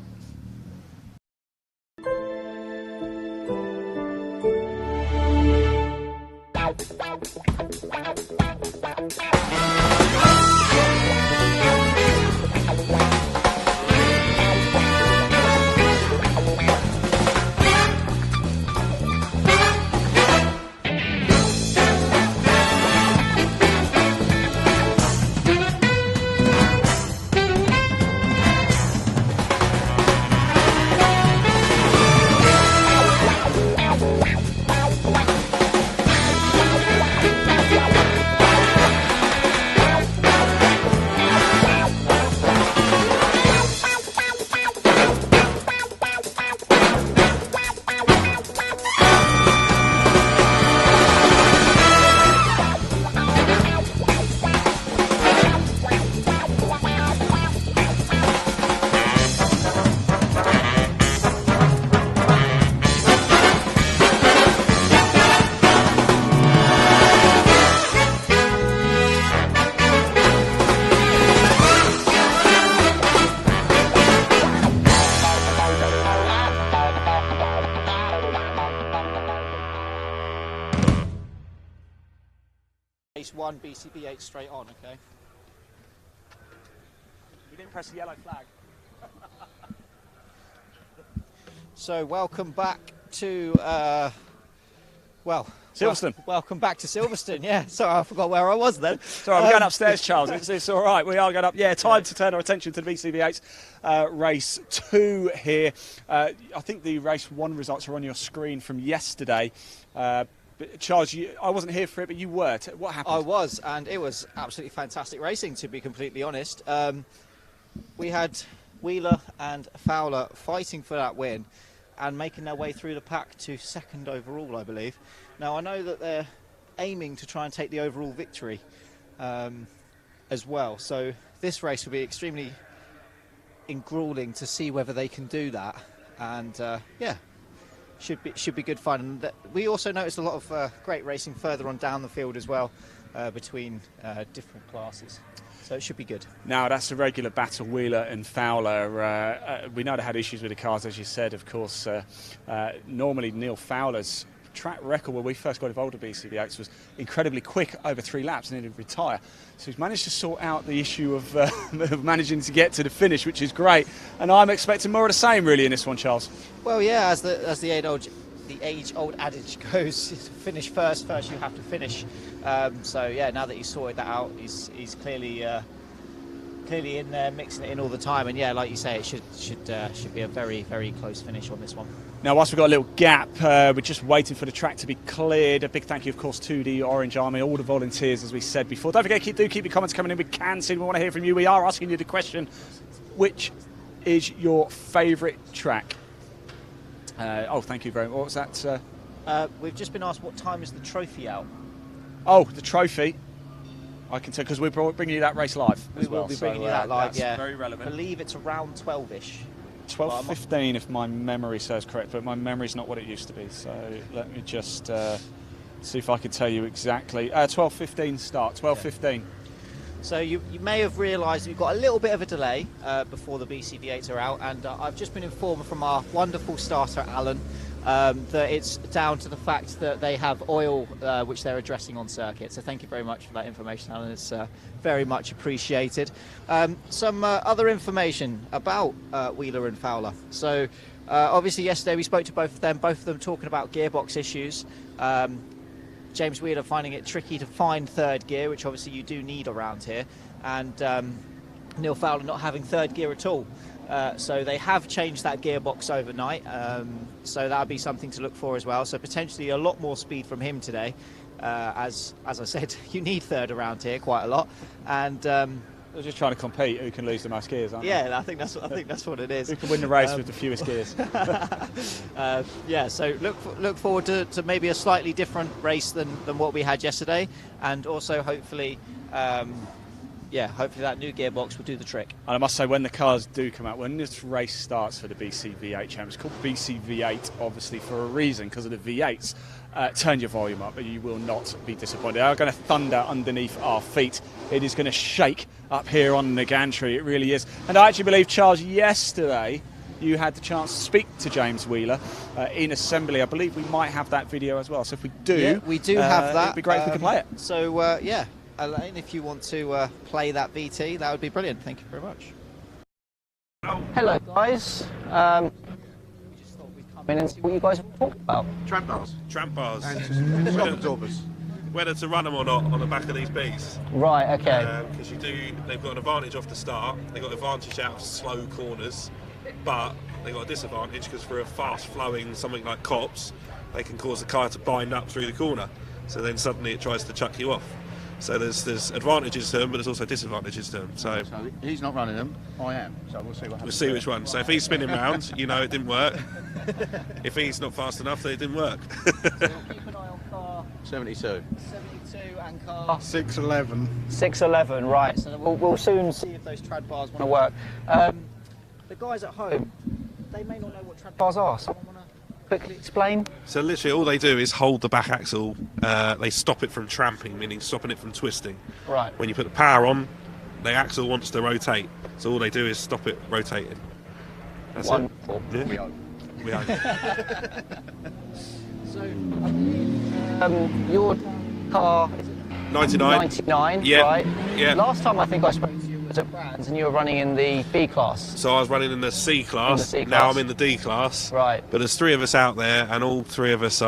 Race 1, BCV8 straight on, okay? We didn't press the yellow flag. So welcome back to, Silverstone. Welcome back to Silverstone, yeah. Sorry, I forgot where I was then. Sorry, we're going upstairs, Charles. It's all right. We are going up. Yeah, time to turn our attention to the BCV8's Race 2 here. I think the Race 1 results are on your screen from yesterday. Charles, I wasn't here for it, but you were. What happened? I was, and it was absolutely fantastic racing, to be completely honest. We had Wheeler and Fowler fighting for that win and making their way through the pack to 2nd overall, I believe. Now, I know that they're aiming to try and take the overall victory as well. So this race will be extremely enthralling to see whether they can do that. And, yeah. Should be good fun. And we also noticed a lot of great racing further on down the field as well between different classes. So it should be good. Now, that's a regular battle, Wheeler and Fowler. We know they had issues with the cars, as you said, of course. Normally, Neil Fowler's track record when we first got involved with BCV8 was incredibly quick, over 3 laps, and then he'd retire. So he's managed to sort out the issue of managing to get to the finish, which is great. And I'm expecting more of the same, really, in this one, Charles. Well, yeah, as the age-old adage goes, finish first you have to finish. So yeah, now that he's sorted that out, he's clearly in there, mixing it in all the time. And yeah, like you say, it should be a very, very close finish on this one. Now, whilst we've got a little gap, we're just waiting for the track to be cleared. A big thank you, of course, to the Orange Army, all the volunteers, as we said before. Don't forget, keep your comments coming in. We can see, we want to hear from you. We are asking you the question, which is your favourite track? Thank you very much. What was that? We've just been asked what time is the trophy out. Oh, the trophy. I can tell, because we're bringing you that race live as well. We'll be bringing you that live, yeah. Very relevant. I believe it's around 12-ish. 12:15 if my memory serves correct, but my memory's not what it used to be, so let me just see if I can tell you exactly. 12:15 start, 12:15. Yeah. So you may have realised we've got a little bit of a delay before the BCV8s are out, and I've just been informed from our wonderful starter Alan that it's down to the fact that they have oil which they're addressing on circuit. So thank you very much for that information, Alan. It's very much appreciated. Some other information about Wheeler and Fowler. So obviously yesterday we spoke to both of them talking about gearbox issues. James Wheeler finding it tricky to find third gear, which obviously you do need around here, and Neil Fowler not having third gear at all. So they have changed that gearbox overnight, so that'll be something to look for as well. So potentially a lot more speed from him today. As I said, you need third around here quite a lot, and They're just trying to compete who can lose the most gears, aren't they? yeah, I think that's what it is. Who can win the race with the fewest gears? Yeah, so look forward to maybe a slightly different race than what we had yesterday, and also hopefully. Hopefully that new gearbox will do the trick. And I must say, when the cars do come out, when this race starts for the BCV8 Championship, it's called BCV8 obviously for a reason, because of the V8s. Turn your volume up and you will not be disappointed. They are going to thunder underneath our feet. It is going to shake up here on the gantry, it really is. And I actually believe, Charles, yesterday you had the chance to speak to James Wheeler in assembly. I believe we might have that video as well. So if we do, yeah, we do have that. It'd be great if we could play it. So yeah, Elaine, if you want to play that VT, that would be brilliant. Thank you very much. Hello guys. We just thought we'd come in and see what you guys have talked about. Tramp bars. Tramp bars. And shock absorbers. Whether to run them or not on the back of these beasts. Right, okay. Because they've got an advantage off the start. They've got an advantage out of slow corners, but they've got a disadvantage because for a fast flowing something like Cops, they can cause the car to bind up through the corner. So then suddenly it tries to chuck you off. So there's advantages to them, but there's also disadvantages to them. So he's not running them, I am. So we'll see what happens. we'll see which one. So if he's spinning round, you know it didn't work. If he's not fast enough, then it didn't work. So we'll keep an eye on car 72. 72 and car 611. 611, right. So we'll soon see if those trad bars want to work. The guys at home, they may not know what trad bars are. Someone want to quickly explain? So literally all they do is hold the back axle. They stop it from tramping, meaning stopping it from twisting. Right. When you put the power on, the axle wants to rotate. So all they do is stop it rotating. That's Wonderful. it. Yeah. We hope. We hope. So, your car is 99. 99, Yeah. right? Yeah. Last time I think I spoke to you was at Brands and you were running in the B class. So I was running in the C class. In the C Now class. I'm in the D class. Right. But there's three of us out there, and all three of us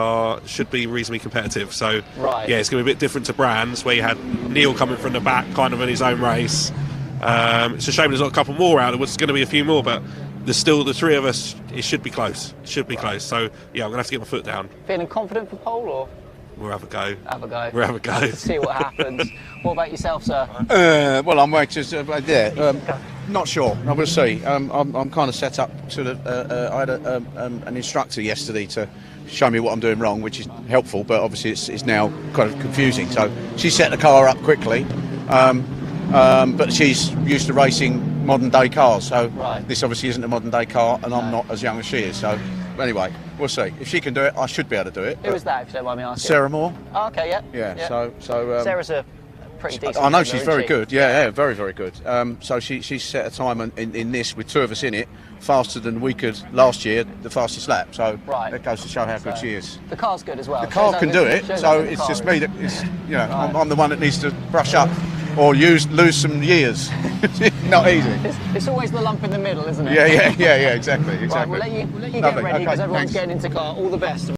should be reasonably competitive. So Right. yeah, it's going to be a bit different to Brands, where you had Neil coming from the back, kind of in his own race. It's a shame there's not a couple more out. There's going to be a few more, but there's still the three of us. It should be close. It should be close. So yeah, I'm going to have to get my foot down. Feeling confident for pole or We'll have a go. have a go? We'll have a go. Let's see what happens. What about yourself, sir? Well, I'm waiting. Not sure. I will see. I'm kind of set up to I had an instructor yesterday to show me what I'm doing wrong, which is helpful, but obviously it's now kind of confusing. So she set the car up quickly, but she's used to racing modern day cars. So Right. this obviously isn't a modern day car, and I'm not as young as she is. So anyway, we'll see. If she can do it, I should be able to do it. Who was that, if you don't mind me asking? Sarah Moore. Oh, okay, yeah. Yeah. So Sarah's a pretty decent I know driver, she's isn't very she? good. Yeah, very, very good. So she set a time in this with two of us in it, faster than we could last year, the fastest lap. So Right. that goes to show how good So- she is. The car's good as well. The car can do it, so it's just me that is, I'm the one that needs to brush up or lose some years. Not easy. It's always the lump in the middle, isn't it? Yeah, exactly. Right, we'll let you get Lovely. ready because Okay, everyone's thanks. getting into car. All the best.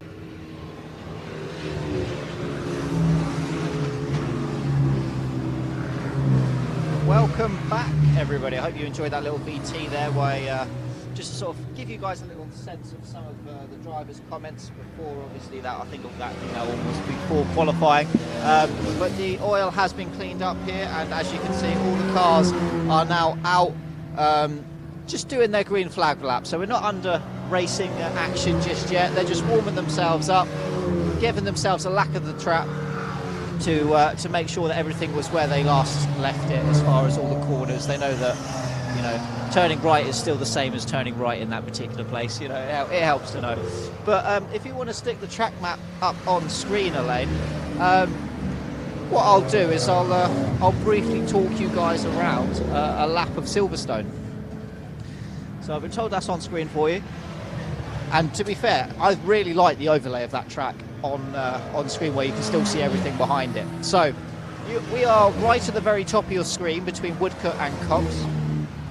Welcome back, everybody. I hope you enjoyed that little VT there, where just to sort of give you guys a little sense of some of the drivers' comments before, obviously, that I think of that, almost before qualifying. But the oil has been cleaned up here, and as you can see, all the cars are now out, just doing their green flag lap. So we're not under racing action just yet. They're just warming themselves up, giving themselves a lack of the trap to make sure that everything was where they last left it as far as all the corners. They know that turning right is still the same as turning right in that particular place. It helps to know. But if you want to stick the track map up on screen, Elaine, what I'll do is I'll briefly talk you guys around a lap of Silverstone. So I've been told that's on screen for you. And to be fair, I really like the overlay of that track on screen, where you can still see everything behind it. So we are right at the very top of your screen between Woodcote and Cox,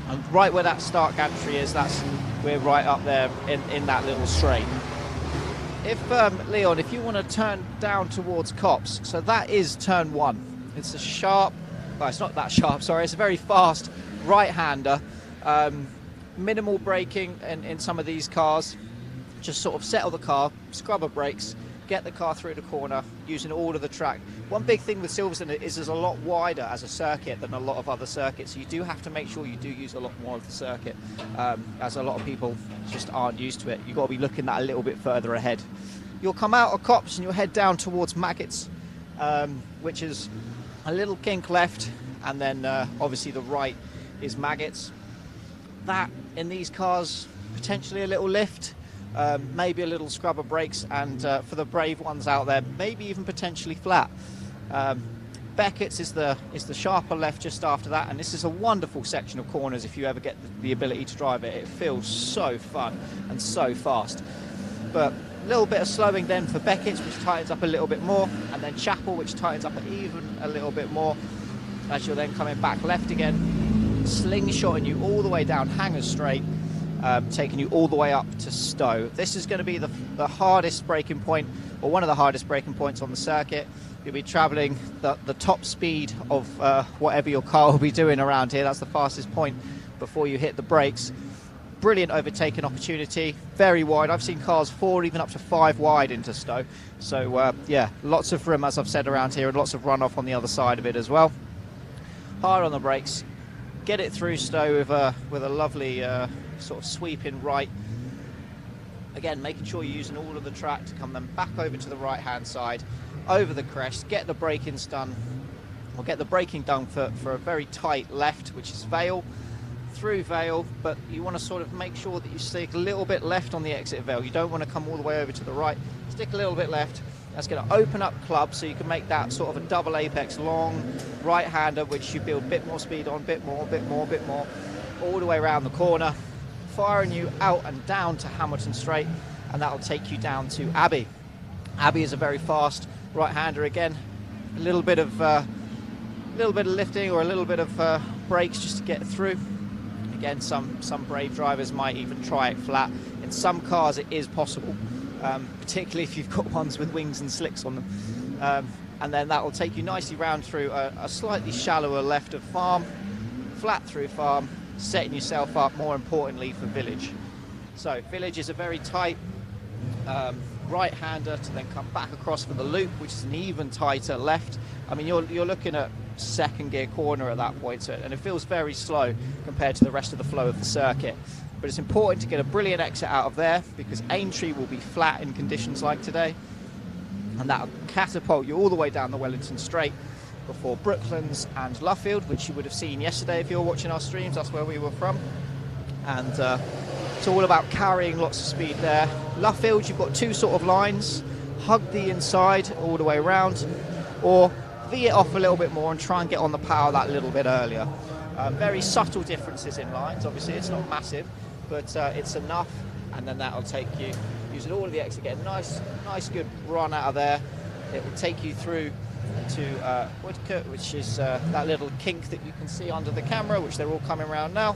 and right where that start gantry is, we're right up there in that little straight. If if you want to turn down towards Cops, so that is turn one. It's a sharp well, it's not that sharp, sorry, it's a very fast right-hander. Minimal braking in some of these cars. Just sort of settle the car, scrubber brakes, get the car through the corner using all of the track. One big thing with Silverstone is it's a lot wider as a circuit than a lot of other circuits, so you do have to make sure you do use a lot more of the circuit, as a lot of people just aren't used to it. You've got to be looking that a little bit further ahead. You'll come out of Copse and you'll head down towards Maggots, which is a little kink left, and then obviously the right is Maggots. That, in these cars, potentially a little lift. Maybe a little scrubber brakes, and for the brave ones out there, maybe even potentially flat. Beckett's is the sharper left just after that, and this is a wonderful section of corners if you ever get the ability to drive it. It feels so fun and so fast. But a little bit of slowing then for Beckett's, which tightens up a little bit more, and then Chapel, which tightens up even a little bit more, as you're then coming back left again, slingshotting you all the way down Hangers Straight, taking you all the way up to Stowe. This is going to be the hardest braking point, or one of the hardest braking points on the circuit. You'll be travelling the top speed of whatever your car will be doing around here. That's the fastest point before you hit the brakes. Brilliant overtaking opportunity, very wide. I've seen cars 4, even up to 5 wide into Stowe. So yeah, lots of room, as I've said, around here, and lots of runoff on the other side of it as well. Hard on the brakes, get it through Stowe with a lovely sort of sweeping right. Again, making sure you're using all of the track to come then back over to the right hand side, over the crest, get the braking done, or get the braking done for a very tight left, which is Vale, through Vale, but you want to sort of make sure that you stick a little bit left on the exit of Vale. You don't want to come all the way over to the right, stick a little bit left. That's going to open up Club, so you can make that sort of a double apex long right-hander, which you build a bit more speed on, bit more, all the way around the corner, firing you out and down to Hamilton Straight, and that'll take you down to Abbey. Abbey is a very fast right-hander again. A little bit of lifting or a little bit of brakes just to get through. Again, some brave drivers might even try it flat. In some cars it is possible, particularly if you've got ones with wings and slicks on them. And then that will take you nicely round through a slightly shallower left of Farm, flat through Farm, setting yourself up, more importantly, for Village. So Village is a very tight right-hander to then come back across for the loop, which is an even tighter left. I mean, you're looking at second gear corner at that point, and it feels very slow compared to the rest of the flow of the circuit. But it's important to get a brilliant exit out of there, because Aintree will be flat in conditions like today, and that'll catapult you all the way down the Wellington Straight before Brooklands and Luffield, which you would have seen yesterday if you were watching our streams. That's where we were from. And it's all about carrying lots of speed there. Luffield, you've got 2 sort of lines: hug the inside all the way around, or V it off a little bit more and try and get on the power that little bit earlier. Very subtle differences in lines. Obviously it's not massive, but it's enough, and then that'll take you, using all of the exit, get a nice good run out of there. It will take you through to Woodcote, which is that little kink that you can see under the camera, which they're all coming around now,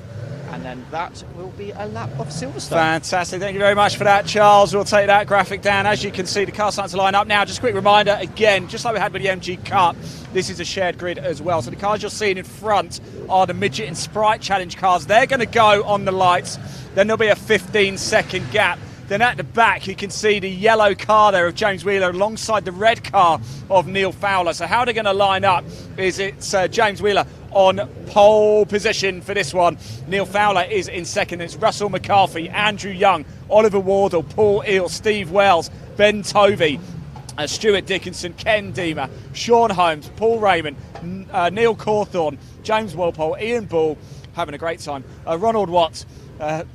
and then that will be a lap of Silverstone. Fantastic, thank you very much for that, Charles. We'll take that graphic down. As you can see, the cars starting to line up now. Just a quick reminder, again, just like we had with the MG Cup, this is a shared grid as well. So the cars you're seeing in front are the Midget and Sprite Challenge cars. They're going to go on the lights. Then there'll be a 15-second gap. Then at the back, you can see the yellow car there of James Wheeler alongside the red car of Neil Fowler. So how they're going to line up is it's James Wheeler on pole position for this one. Neil Fowler is in second. It's Russell McCarthy, Andrew Young, Oliver Wardle, Paul Eel, Steve Wells, Ben Tovey, Stuart Dickinson, Ken Deemer, Sean Holmes, Paul Raymond, Neil Cawthorne, James Walpole, Ian Bull, having a great time, Ronald Watts,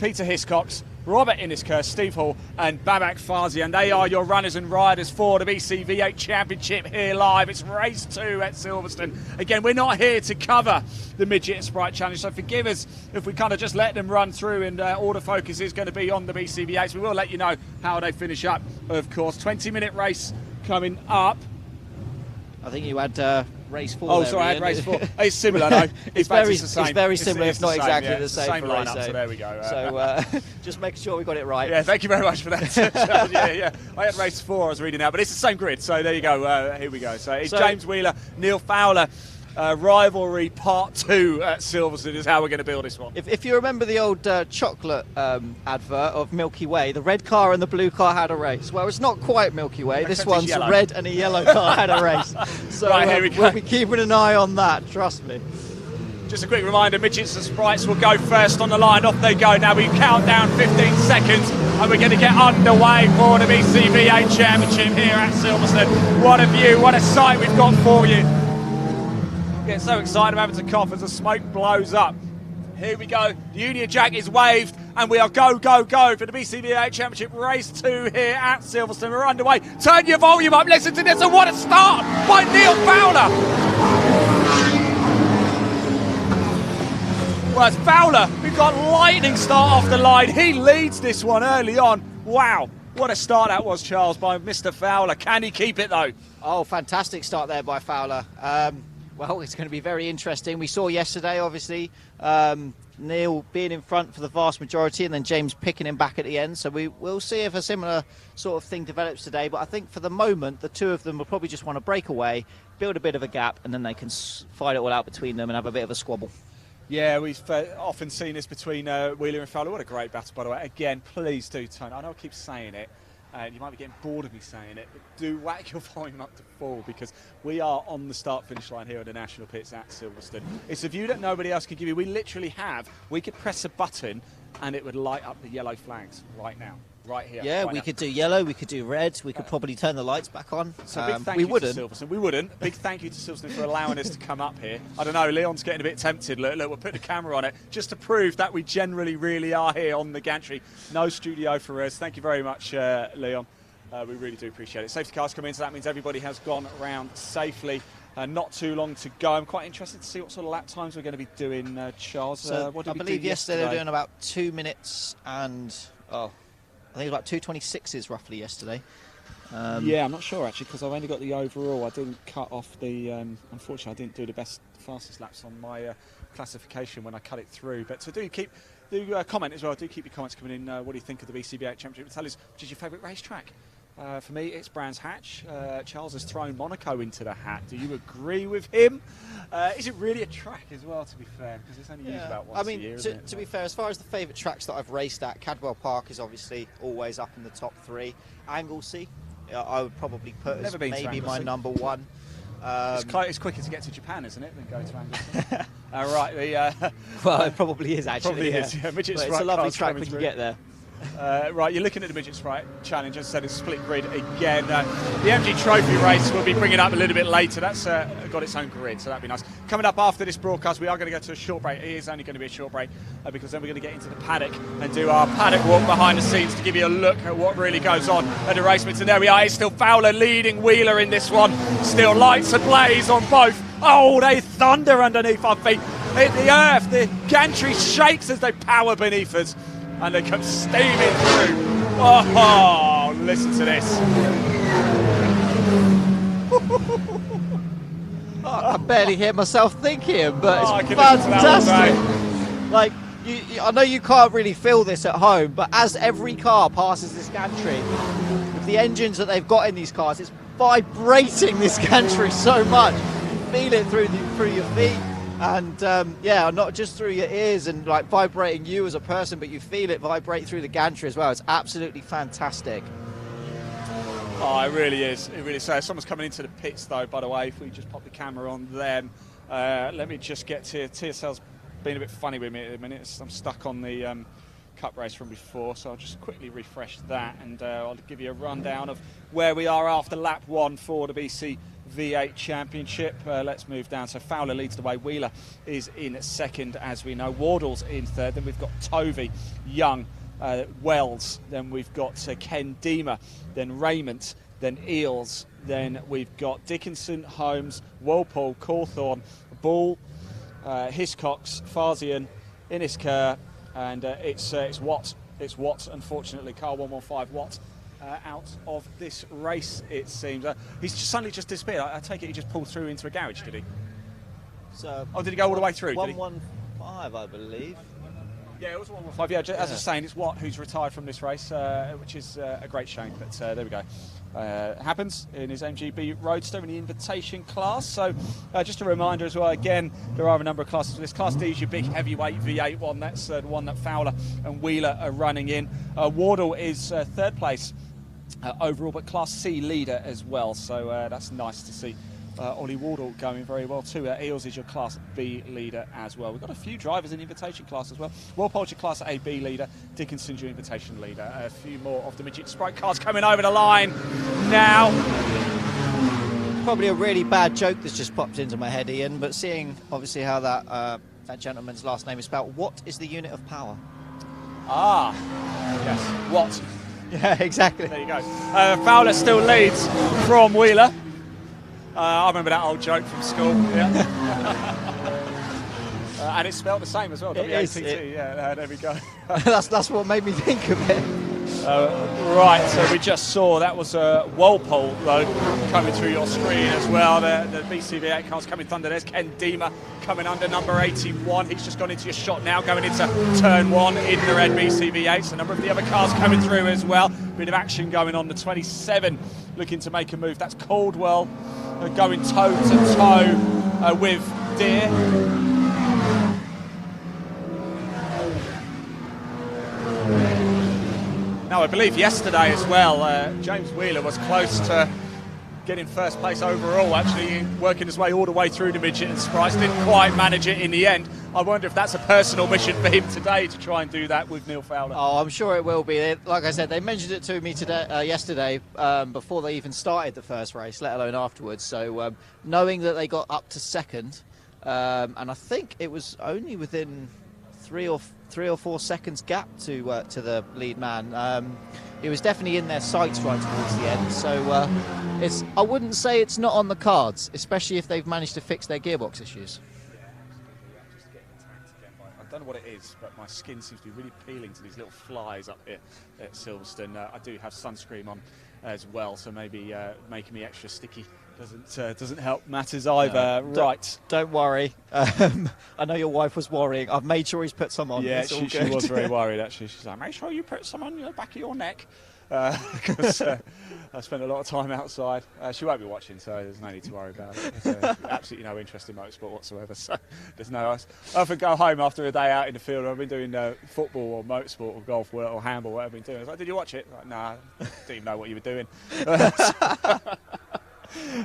Peter Hiscox, Robert Innisker, Steve Hall and Babak Fazi, and they are your runners and riders for the BCV8 Championship here live. It's race 2 at Silverstone. Again, we're not here to cover the Midget and Sprite Challenge, so forgive us if we kind of just let them run through, and all the focus is going to be on the BCV8s. We will let you know how they finish up, of course. 20-minute race coming up. I think you had race 4. Oh, there, sorry, I Ian. I had race 4. It's similar, no? It's very similar, if not exactly the same for race 8. So there we go. So just making sure we got it right. Yeah, thank you very much for that. yeah. I had race 4, I was reading now, but it's the same grid. So there you go. Here we go. So it's James Wheeler, Neil Fowler, rivalry part 2 at Silverstone is how we're going to build this one. If you remember the old chocolate advert of Milky Way, the red car and the blue car had a race. Well, it's not quite Milky Way. This one's yellow. red and a yellow car had a race. So Right, here we go. we'll be keeping an eye on that, trust me. Just a quick reminder, midgets and sprites will go first on the line. Off they go. Now we count down 15 seconds and we're going to get underway for the BCV8 Championship here at Silverstone. What a view, what a sight we've got for you. Getting so excited, I'm having to cough as the smoke blows up. Here we go, the Union Jack is waved and we are go, go, go for the BCV8 Championship Race 2 here at Silverstone. We're underway. Turn your volume up, listen to this, and what a start by Neil Fowler. Well, it's Fowler. We've got lightning start off the line. He leads this one early on. Wow, what a start that was, Charles, by Mr. Fowler. Can he keep it, though? Oh, fantastic start there by Fowler. Well, it's going to be very interesting. We saw yesterday, obviously, Neil being in front for the vast majority and then James picking him back at the end. So we'll see if a similar sort of thing develops today. But I think for the moment, the two of them will probably just want to break away, build a bit of a gap, and then they can fight it all out between them and have a bit of a squabble. Yeah, we've often seen this between Wheeler and Fowler. What a great battle, by the way. Again, please do turn. I know I keep saying it. You might be getting bored of me saying it, but do whack your volume up to full because we are on the start-finish line here at the National Pits at Silverstone. It's a view that nobody else can give you. We could press a button and it would light up the yellow flags right now, right here. Yeah, right we now. could do yellow, we could do red, we could probably turn the lights back on. So big thank you to Silverstone. We wouldn't. Big thank you to Silverstone for allowing us to come up here. I don't know, Leon's getting a bit tempted. Look, we'll put the camera on it just to prove that we generally really are here on the gantry. No studio for us. Thank you very much, Leon. We really do appreciate it. Safety cars come in, so that means everybody has gone round safely. Not too long to go. I'm quite interested to see what sort of lap times we're going to be doing, Charles. So what did I we believe do yesterday they were doing about 2 minutes and, I think it was about 2:26s roughly yesterday. Yeah, I'm not sure actually because I've only got the overall. I didn't cut off the, unfortunately I didn't do the fastest laps on my classification when I cut it through. But so do comment as well. Do keep your comments coming in. What do you think of the BCV8 Championship? Tell us, which is your favourite racetrack? For me, it's Brands Hatch. Charles has thrown Monaco into the hat. Do you agree with him? Is it really a track as well, to be fair? Because it's only used about once a year, isn't it? To be fair, as far as the favourite tracks that I've raced at, Cadwell Park is obviously always up in the top 3. Anglesey, I would probably put as maybe my number 1. It's quicker to get to Japan, isn't it, than go to Anglesey? Right. Well, it probably is actually. Probably is, yeah. But it's a lovely track when you get there. Right, you're looking at the Midget Sprite Challenge. As I said, it's split grid again. The MG Trophy race we'll be bringing up a little bit later. That's got its own grid, so that'd be nice. Coming up after this broadcast, we are going to go to a short break. It is only going to be a short break because then we're going to get into the paddock and do our paddock walk behind the scenes to give you a look at what really goes on at the race. And there we are. It's still Fowler leading Wheeler in this one. Still lights ablaze on both. Oh, they thunder underneath our feet. Hit the earth. The gantry shakes as they power beneath us. And they come steaming through. Oh, listen to this. I barely hear myself thinking, but it's I fantastic. Like, I know you can't really feel this at home, but as every car passes this gantry, with the engines that they've got in these cars, it's vibrating this gantry so much. You feel it through your feet. And yeah, not just through your ears and like vibrating you as a person, but you feel it vibrate through the gantry as well. It's absolutely fantastic. Oh, it really is. It really is. So someone's coming into the pits though, by the way. If we just pop the camera on them. Let me just get to TSL's been a bit funny with me at the minute. I'm stuck on the cup race from before, so I'll just quickly refresh that and I'll give you a rundown of where we are after lap 1 for the BCV8 Championship. Let's move down. So Fowler leads the way. Wheeler is in second, as we know. Wardle's in third. Then we've got Tovey, Young, Wells. Then we've got Ken Deemer. Then Raymond. Then Eels. Then we've got Dickinson, Holmes, Walpole, Cawthorne, Ball, Hiscox, Farzian, Innis Kerr, and it's Watt. It's Watt, unfortunately. Car 115 Watt. Out of this race, it seems. He's suddenly just disappeared. I take it he just pulled through into a garage, did he? So, did he go all the way through? 115, I believe. Yeah, it was 115. Yeah, as I was saying, it's Watt who's retired from this race, which is a great shame. But there we go. Happens in his MGB Roadster in the invitation class. So just a reminder as well, again, there are a number of classes. This Class D is your big heavyweight V8 one. That's the one that Fowler and Wheeler are running in. Wardle is third place overall, but Class C leader as well. So that's nice to see. Ollie Wardle going very well too. Eels is your Class B leader as well. We've got a few drivers in the invitation class as well. Walpole's your Class AB leader. Dickinson's your invitation leader. A few more of the midget sprite cars coming over the line now. Probably a really bad joke that's just popped into my head, Ian, but seeing obviously how that gentleman's last name is spelled, what is the unit of power? Ah, yes, Watt. Yeah, exactly. There you go. Fowler still leads from Wheeler. I remember that old joke from school. Yeah. And it's spelled the same as well. W-A-T-T. Yeah, there we go. that's what made me think of it. Right, so we just saw that was Walpole though coming through your screen as well. The BCV8 cars coming thunder. There's Ken Deemer coming under number 81. He's just gone into your shot now, going into turn 1 in the red BCV8s. A number of the other cars coming through as well. Bit of action going on. The 27 looking to make a move. That's Caldwell going toe to toe with Deere. Now, I believe yesterday as well, James Wheeler was close to getting first place overall, actually working his way all the way through the midget and sprites. Didn't quite manage it in the end. I wonder if that's a personal mission for him today to try and do that with Neil Fowler. Oh, I'm sure it will be. Like I said, they mentioned it to me today, yesterday, before they even started the first race, let alone afterwards. So knowing that they got up to second, and I think it was only within three or four seconds gap to the lead man. It was definitely in their sights right towards the end. So I wouldn't say it's not on the cards, especially if they've managed to fix their gearbox issues. I don't know what it is, but my skin seems to be really peeling to these little flies up here at Silverstone. I do have sunscreen on as well, so maybe making me extra sticky doesn't help matters either. No, right. Don't worry. I know your wife was worrying. I've made sure he's put some on. Yeah, she was very worried actually. She's like, make sure you put some on the back of your neck. Because I spent a lot of time outside. She won't be watching, so there's no need to worry about it. There's absolutely no interest in motorsport whatsoever, so there's no ice. I often go home after a day out in the field. I've been doing football or motorsport or golf or handball, whatever I've been doing. I was like, did you watch it? Like, nah, didn't even know what you were doing.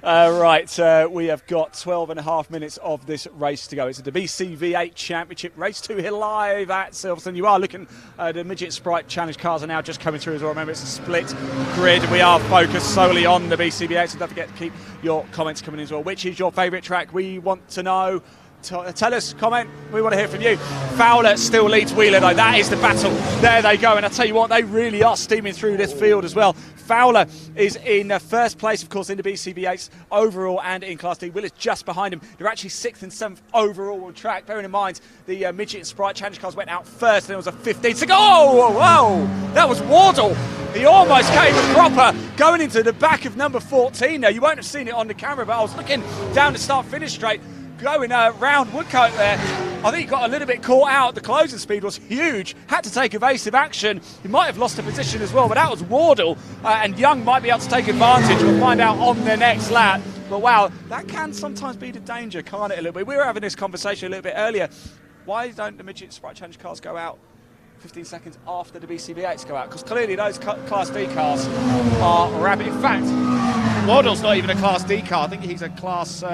Right, we have got 12.5 minutes of this race to go. It's the BCV8 Championship, race 2 here live at Silverstone. You are looking at the Midget Sprite Challenge cars are now just coming through as well. Remember, it's a split grid. We are focused solely on the BCV8, so don't forget to keep your comments coming in as well. Which is your favourite track? We want to know. Tell us, comment, we want to hear from you. Fowler still leads Wheeler though, that is the battle. There they go, and I tell you what, they really are steaming through this field as well. Fowler is in first place, of course, in the BCV8s overall and in Class D. Wheeler's just behind him. They're actually 6th and 7th overall on track. Bearing in mind, the Midget and Sprite Challenge cars went out first, and there was a 15 second. Oh, whoa, that was Wardle. He almost came a cropper going into the back of number 14 there. You won't have seen it on the camera, but I was looking down the start-finish straight, going round Woodcote there. I think he got a little bit caught out. The closing speed was huge. Had to take evasive action. He might have lost a position as well, but that was Wardle. And Young might be able to take advantage. We'll find out on the next lap. But wow, that can sometimes be the danger, can't it, a little bit? We were having this conversation a little bit earlier. Why don't the Midget Sprite Challenge cars go out 15 seconds after the BCV8s go out? Because clearly those Class D cars are rapid. In fact, Wardle's not even a Class D car. I think he's a Class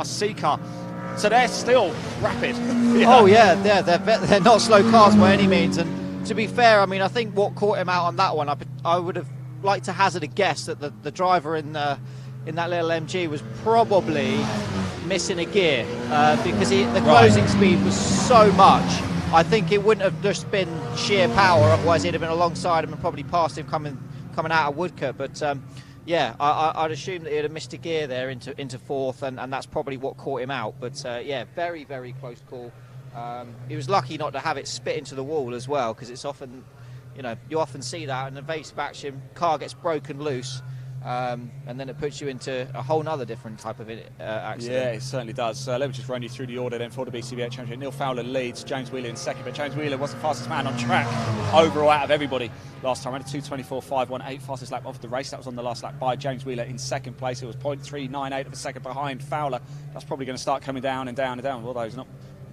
C car. So they're still rapid. Yeah. Oh yeah, they're not slow cars by any means. And to be fair, I mean, I think what caught him out on that one, I would have liked to hazard a guess that the driver in that little MG was probably missing a gear because the closing speed was so much. I think it wouldn't have just been sheer power, otherwise he'd have been alongside him and probably passed him coming out of Woodcote. But yeah, I'd assume that he'd have missed a gear there into fourth, and that's probably what caught him out. But yeah, very, very close call. He was lucky not to have it spit into the wall as well, because it's often, you often see that, an evasive action, car gets broken loose, and then it puts you into a whole other different type of accident. Yeah, it certainly does. Let me just run you through the order then for the BCV8 Championship. Neil Fowler leads, James Wheeler in second, but James Wheeler was the fastest man on track overall out of everybody last time. Ran a 2:24.518, fastest lap of the race. That was on the last lap by James Wheeler in second place. It was 0.398 of a second behind Fowler. That's probably going to start coming down and down and down, although he's not.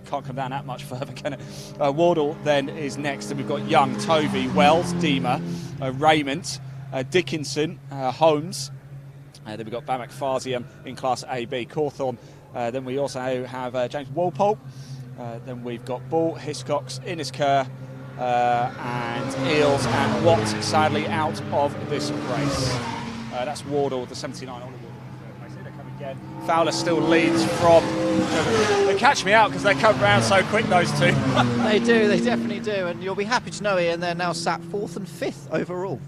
Can't come down that much further, can it? Wardle then is next, and we've got Young, Tovey, Wells, Deemer, Raymond, Dickinson, Holmes. Then we've got Bamak Farsiam in Class AB, Cawthorne. Then we also have James Walpole. Then we've got Ball, Hiscox, Innes Kerr, and Eels and Watt, sadly, out of this race. That's Wardle, the 79 Oliver. Again. Fowler still leads from. They catch me out because they come round so quick, those two. They do, they definitely do, and you'll be happy to know, Ian, they're now sat 4th and 5th overall.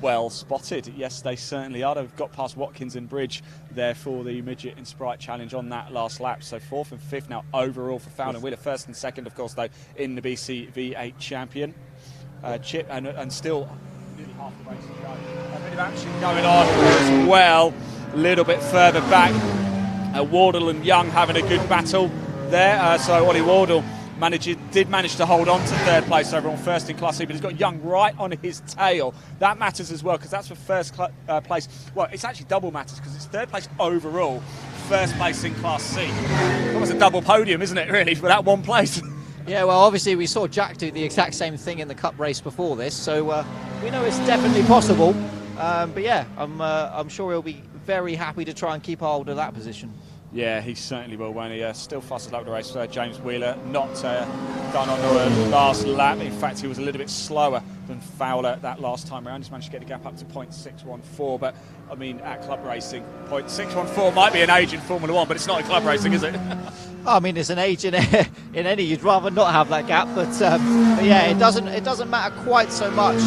Well spotted, yes, they certainly are. They've got past Watkins and Bridge there for the Midget and Sprite Challenge on that last lap. So 4th and 5th now overall for Fowler and Wheeler. 1st and 2nd, of course, though, in the BCV8 Champion. Chip and still nearly half the race to go. A bit of action going on as well. A little bit further back, Wardle and Young having a good battle there. So Ollie Wardle did manage to hold on to 3rd place overall, 1st in Class C, but he's got Young right on his tail. That matters as well because that's for 1st place. Well, it's actually double matters because it's 3rd place overall, 1st place in Class C. Almost a double podium, isn't it, really, for that one place? Yeah, well, obviously we saw Jack do the exact same thing in the Cup race before this, so we know it's definitely possible. But yeah, I'm sure he'll be very happy to try and keep hold of that position. Yeah, he certainly will, won't he? Still fastest lap of the race. James Wheeler not done on the last lap. In fact, he was a little bit slower than Fowler that last time around. He's managed to get the gap up to 0.614. But, I mean, at club racing, 0.614 might be an age in Formula 1, but it's not in club racing, is it? I mean, it's an age in any. You'd rather not have that gap, but yeah, it doesn't matter quite so much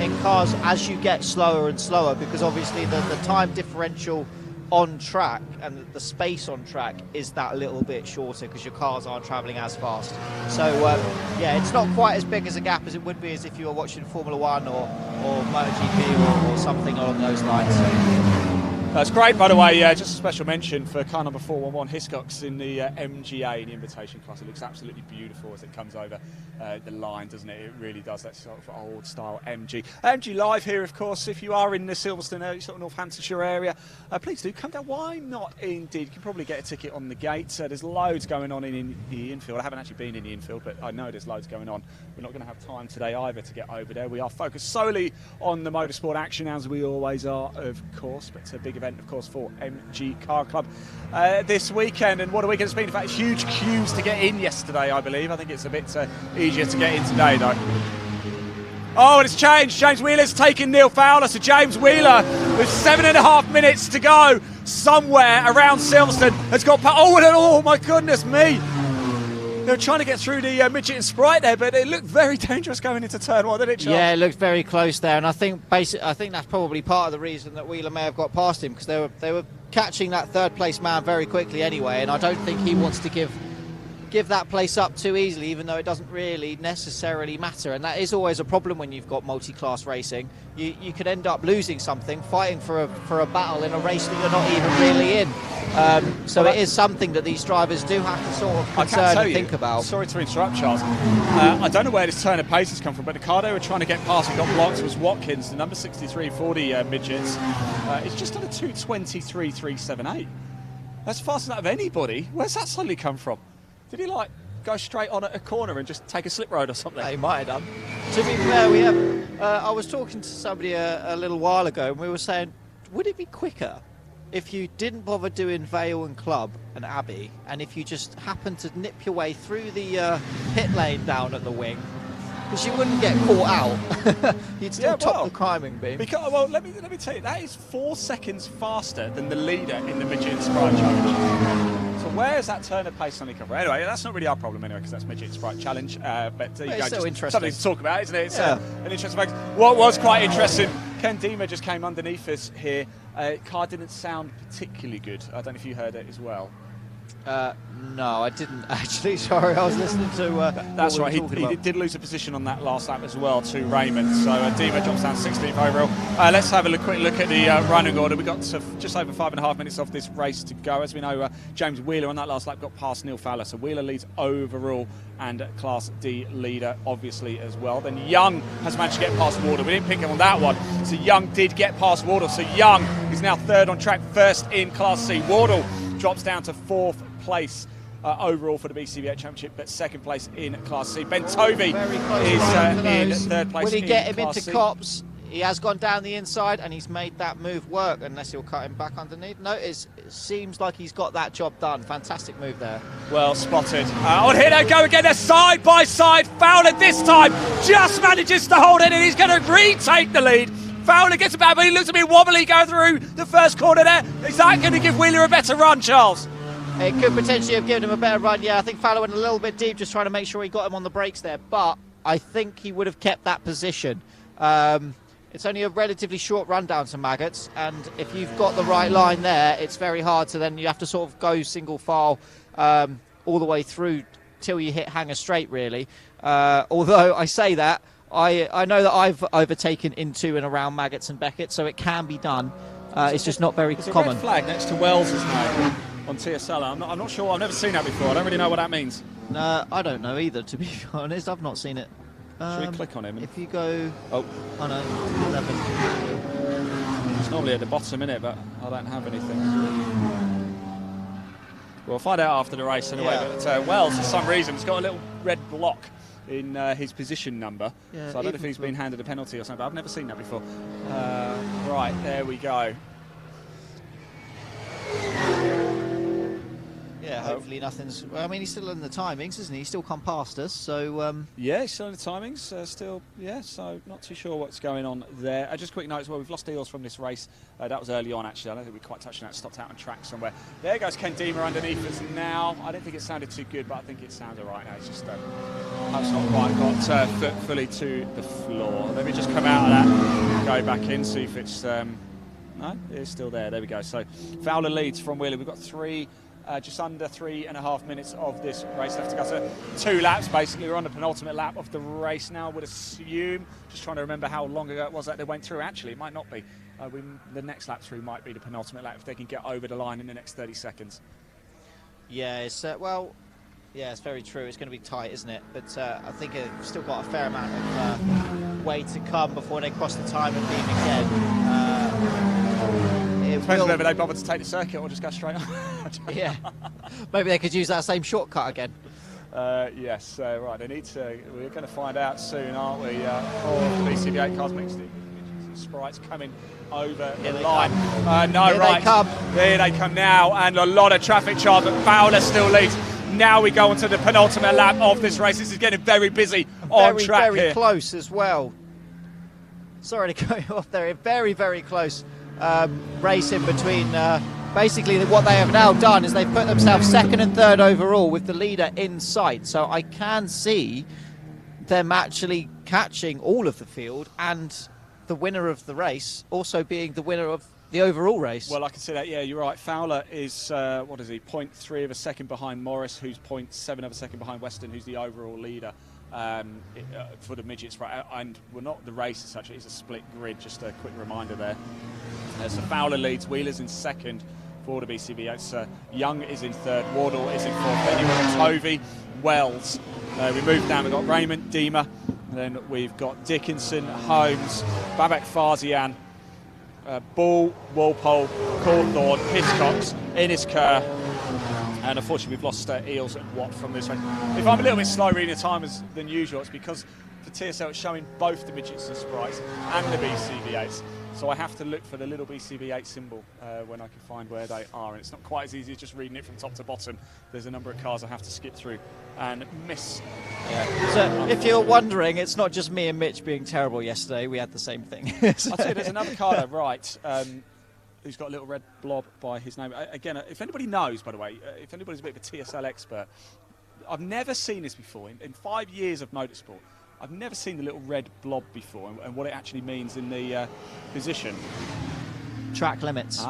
in cars as you get slower and slower, because obviously the time differential on track and the space on track is that little bit shorter because your cars aren't travelling as fast. So yeah, it's not quite as big as a gap as it would be as if you were watching Formula 1 or MotoGP or something along those lines. That's great, by the way. Just a special mention for car number 411, Hiscox in the MGA in the invitation class. It looks absolutely beautiful as it comes over the line, doesn't it? It really does. That sort of old style MG. MG Live here, of course. If you are in the Silverstone area, sort of Northamptonshire area, please do come down. Why not? Indeed, you can probably get a ticket on the gate. There's loads going on in the infield. I haven't actually been in the infield, but I know there's loads going on. We're not going to have time today either to get over there. We are focused solely on the motorsport action, as we always are, of course. But it's a big event, of course, for MG Car Club this weekend. And what a weekend it's been. In fact, huge queues to get in yesterday, I believe. I think it's a bit easier to get in today, though. Oh, and it's changed. James Wheeler's taken Neil Fowler. So James Wheeler, with 7.5 minutes to go, somewhere around Silverstone, has got... Oh, my goodness me. They were trying to get through the Midget and Sprite there, but it looked very dangerous going into turn 1, didn't it, Charles? Yeah, it looked very close there, and I think that's probably part of the reason that Wheeler may have got past him, because they were catching that 3rd place man very quickly anyway, and I don't think he wants to give that place up too easily, even though it doesn't really necessarily matter, and that is always a problem when you've got multi-class racing. You could end up losing something, fighting for a battle in a race that you're not even really in. So it is something that these drivers do have to sort of concern and think about. Sorry to interrupt, Charles. I don't know where this turn of pace has come from, but the car they were trying to get past and got blocked was Watkins, the number 63 for the Midgets. It's just on a 2:23.378. That's faster than that of anybody. Where's that suddenly come from? Did he go straight on at a corner and just take a slip road or something? He might have done. To be fair, I was talking to somebody a little while ago, and we were saying, would it be quicker if you didn't bother doing Vale and Club and Abbey, and if you just happened to nip your way through the pit lane down at the wing? Because you wouldn't get caught out. You'd still top the climbing beam. Because, well, let me tell you, that is 4 seconds faster than the leader in the Midget and Sprite Challenge. So where is that turn of pace suddenly come from? Anyway, that's not really our problem anyway, because that's Midget and Sprite Challenge. But it's still interesting. Something to talk about, isn't it? It's an interesting fact. What was quite interesting, Ken Deemer just came underneath us here. Car didn't sound particularly good. I don't know if you heard it as well. No, I didn't actually. Sorry, I was listening to. That's what we right. were talking He about. did lose a position on that last lap as well to Raymond. So Dima drops down 16th overall. Let's have a quick look at the running order. We've got just over 5.5 minutes of this race to go. As we know, James Wheeler on that last lap got past Neil Fowler. So Wheeler leads overall and Class D leader, obviously, as well. Then Young has managed to get past Wardle. We didn't pick him on that one. So Young did get past Wardle. So Young is now third on track, first in Class C. Wardle drops down to 4th place overall for the BCV8 Championship, but 2nd place in Class C. Ben Tovey is in 3rd place. Will he in get him Class into C. Cops? He has gone down the inside and he's made that move work, unless he'll cut him back underneath. No, it seems like he's got that job done. Fantastic move there. Well spotted. Here they go again. They're side by side. Fowler this time just manages to hold it, and he's going to retake the lead. Fowler gets about, but he looks a bit wobbly going through the first corner there. Is that going to give Wheeler a better run, Charles? It could potentially have given him a better run. Yeah, I think Fowler went a little bit deep, just trying to make sure he got him on the brakes there. But I think he would have kept that position. It's only a relatively short run down to Maggots, and if you've got the right line there, it's very hard to then you have to sort of go single file all the way through till you hit Hanger Straight, really. Although I say that, I know that I've overtaken into and around Maggots and Beckett, so it can be done. It's just not very There's common. a red flag next to Wells's name on TSL. I'm not sure. I've never seen that before. I don't really know what that means. I don't know either, to be honest. I've not seen it. Should we click on him? If you go... Oh no, 11. It's normally at the bottom, innit? But I don't have anything. We'll find out after the race anyway. Yeah. But Wells, for some reason, has got a little red block in his position number. Yeah, so I don't know if he's been handed a penalty or something, but I've never seen that before. Right, there we go. Yeah, hopefully nothing's... Well, I mean, he's still in the timings, isn't he? He's still come past us, so... Yeah, he's still in the timings, still, yeah, so not too sure what's going on there. Just a quick note as well, we've lost Eels from this race. That was early on, actually. I don't think we quite touched on that. Stopped out on track somewhere. There goes Ken Deemer underneath us now. I don't think it sounded too good, but I think it sounds all right now. It's just, perhaps not quite got foot fully to the floor. Let me just come out of that, go back in, see if it's... no, it's still there. There we go. So Fowler leads from Wheeler. We've got just under 3.5 minutes of this race left to go. So 2 laps, basically. We're on the penultimate lap of the race now, I would assume. Just trying to remember how long ago it was that they went through. Actually, it might not be. The next lap through might be the penultimate lap if they can get over the line in the next 30 seconds. Yeah, it's yeah, it's very true. It's going to be tight, isn't it? But I think they've still got a fair amount of way to come before they cross the time and beam again. Depends whether they bother to take the circuit or just go straight on. Yeah, maybe they could use that same shortcut again. Yes, right. They need to. We're going to find out soon, aren't we? For the BCV8 cars mixed in. Sprites coming over the line. Here right. they come. There they come now, and a lot of traffic charge, but Fowler still leads. Now we go on to the penultimate lap of this race. This is getting very busy on track very close as well. Sorry to cut you off there. Very, very close race in between. Basically, what they have now done is they've put themselves 2nd and 3rd overall with the leader in sight. So I can see them actually catching all of the field and the winner of the race also being the winner of the overall race. Well, I can see that. Yeah, you're right. Fowler is, what is he, 0.3 of a second behind Morris, who's 0.7 of a second behind Weston, who's the overall leader for the midgets. Right, and we're not the race as such, it's a split grid, just a quick reminder there. So Fowler leads, Wheeler's in 2nd for the BCV8. Young is in 3rd, Wardle is in 4th. Then you've got Tovey, Wells. We move down, we've got Raymond, Deemer. Then we've got Dickinson, Holmes, Babak Farzian, Ball, Walpole, Cawthorne, Hiscox, Innes Kerr, and unfortunately we've lost Eels and Watt from this race. If I'm a little bit slow reading the timers than usual, it's because the TSL is showing both the midgets and sprites and the BCV8s. So I have to look for the little BCV8 symbol when I can find where they are. And it's not quite as easy as just reading it from top to bottom. There's a number of cars I have to skip through and miss. Yeah. So if you're wondering, it's not just me and Mitch being terrible yesterday. We had the same thing. I'll tell you, there's another car there, right, who's got a little red blob by his name. Again, if anybody knows, by the way, if anybody's a bit of a TSL expert, I've never seen this before. In 5 years of motorsport, I've never seen the little red blob before and what it actually means in the position. Track limits.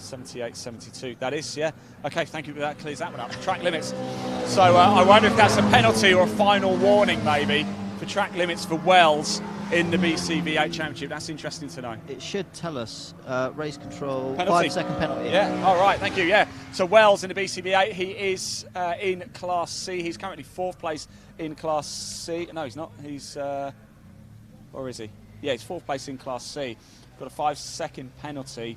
78.72. That is, yeah. Okay, thank you for that. Clears that one up. Track limits. So I wonder if that's a penalty or a final warning, maybe, for track limits for Wells in the BCV8 Championship. That's interesting to know. It should tell us race control, Penalty. 5-second penalty. Yeah, all right, thank you, yeah. So Wells in the BCV8, he is in Class C. He's currently 4th place in Class C. No, he's not. He's, where is he? Yeah, he's 4th place in Class C. Got a 5-second penalty,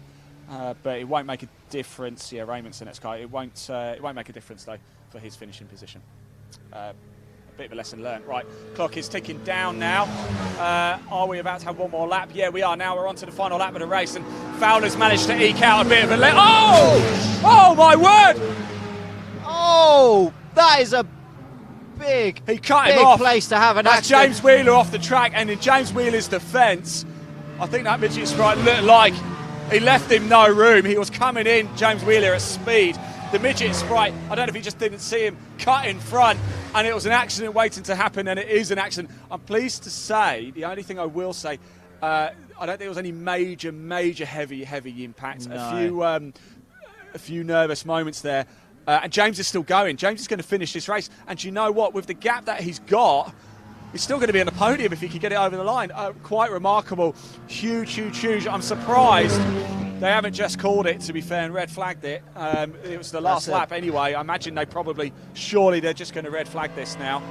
but it won't make a difference. Yeah, Raymond's the next guy. It won't make a difference, though, for his finishing position. A bit of a lesson learned. Right, clock is ticking down now. Are we about to have one more lap? Yeah, we are. Now we're on to the final lap of the race, and Fowler's managed to eke out a bit of a Oh, my word! Oh, that is a big, he cut him off. Place to have an That's accident. James Wheeler off the track, and in James Wheeler's defence, I think that midget sprite looked like he left him no room. He was coming in, James Wheeler, at speed. The midget sprite, I don't know if he just didn't see him cut in front, and it was an accident waiting to happen, and it is an accident. I'm pleased to say, the only thing I will say, I don't think there was any major heavy impact. No. A few nervous moments there. And James is still going. James is going to finish this race. And you know what? With the gap that he's got, he's still going to be on the podium if he can get it over the line. Quite remarkable. Huge. I'm surprised they haven't just called it, to be fair, and red flagged it. It was the last lap anyway. I imagine surely they're just going to red flag this now.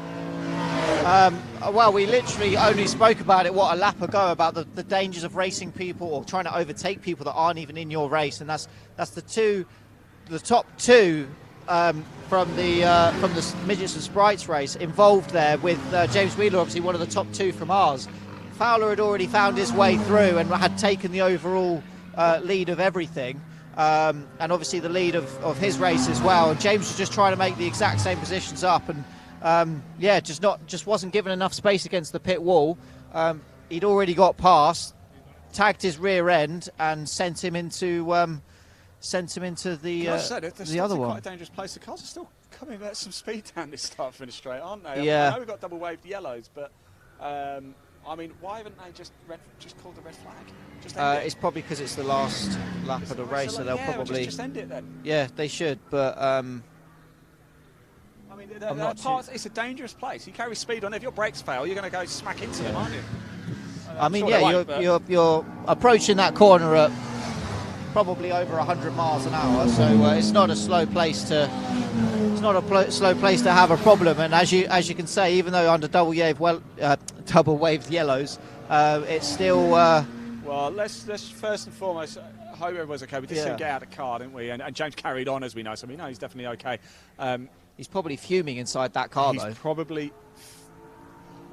Well, we literally only spoke about it, a lap ago, about the dangers of racing people or trying to overtake people that aren't even in your race. And that's the top two from the Midgets and Sprites race involved there, with James Wheeler obviously one of the top two from ours. Fowler had already found his way through and had taken the overall lead of everything, and obviously the lead of his race as well. And James was just trying to make the exact same positions up, and just wasn't given enough space against the pit wall. He'd already got past, tagged his rear end, and sent him into the other one. Quite a dangerous place. The cars are still coming at some speed down this start-finish straight, aren't they? Yeah. I know we've got double-waved yellows, but I mean, why haven't they just called the red flag? Just end it. It's probably because it's the last lap of the race, so they'll probably just end it then. Yeah, they should, but I mean, it's a dangerous place. You carry speed on. If your brakes fail, you're going to go smack into them, aren't you? I mean, you're approaching that corner at probably over 100 miles an hour, so it's not a slow place to have a problem. And as you can say, even though under double waved yellows, it's still. Well, let's first and foremost hope everyone's okay. We did see him get out of the car, didn't we? And James carried on, as we know, so we know he's definitely okay. He's probably fuming inside that car, though. He's probably.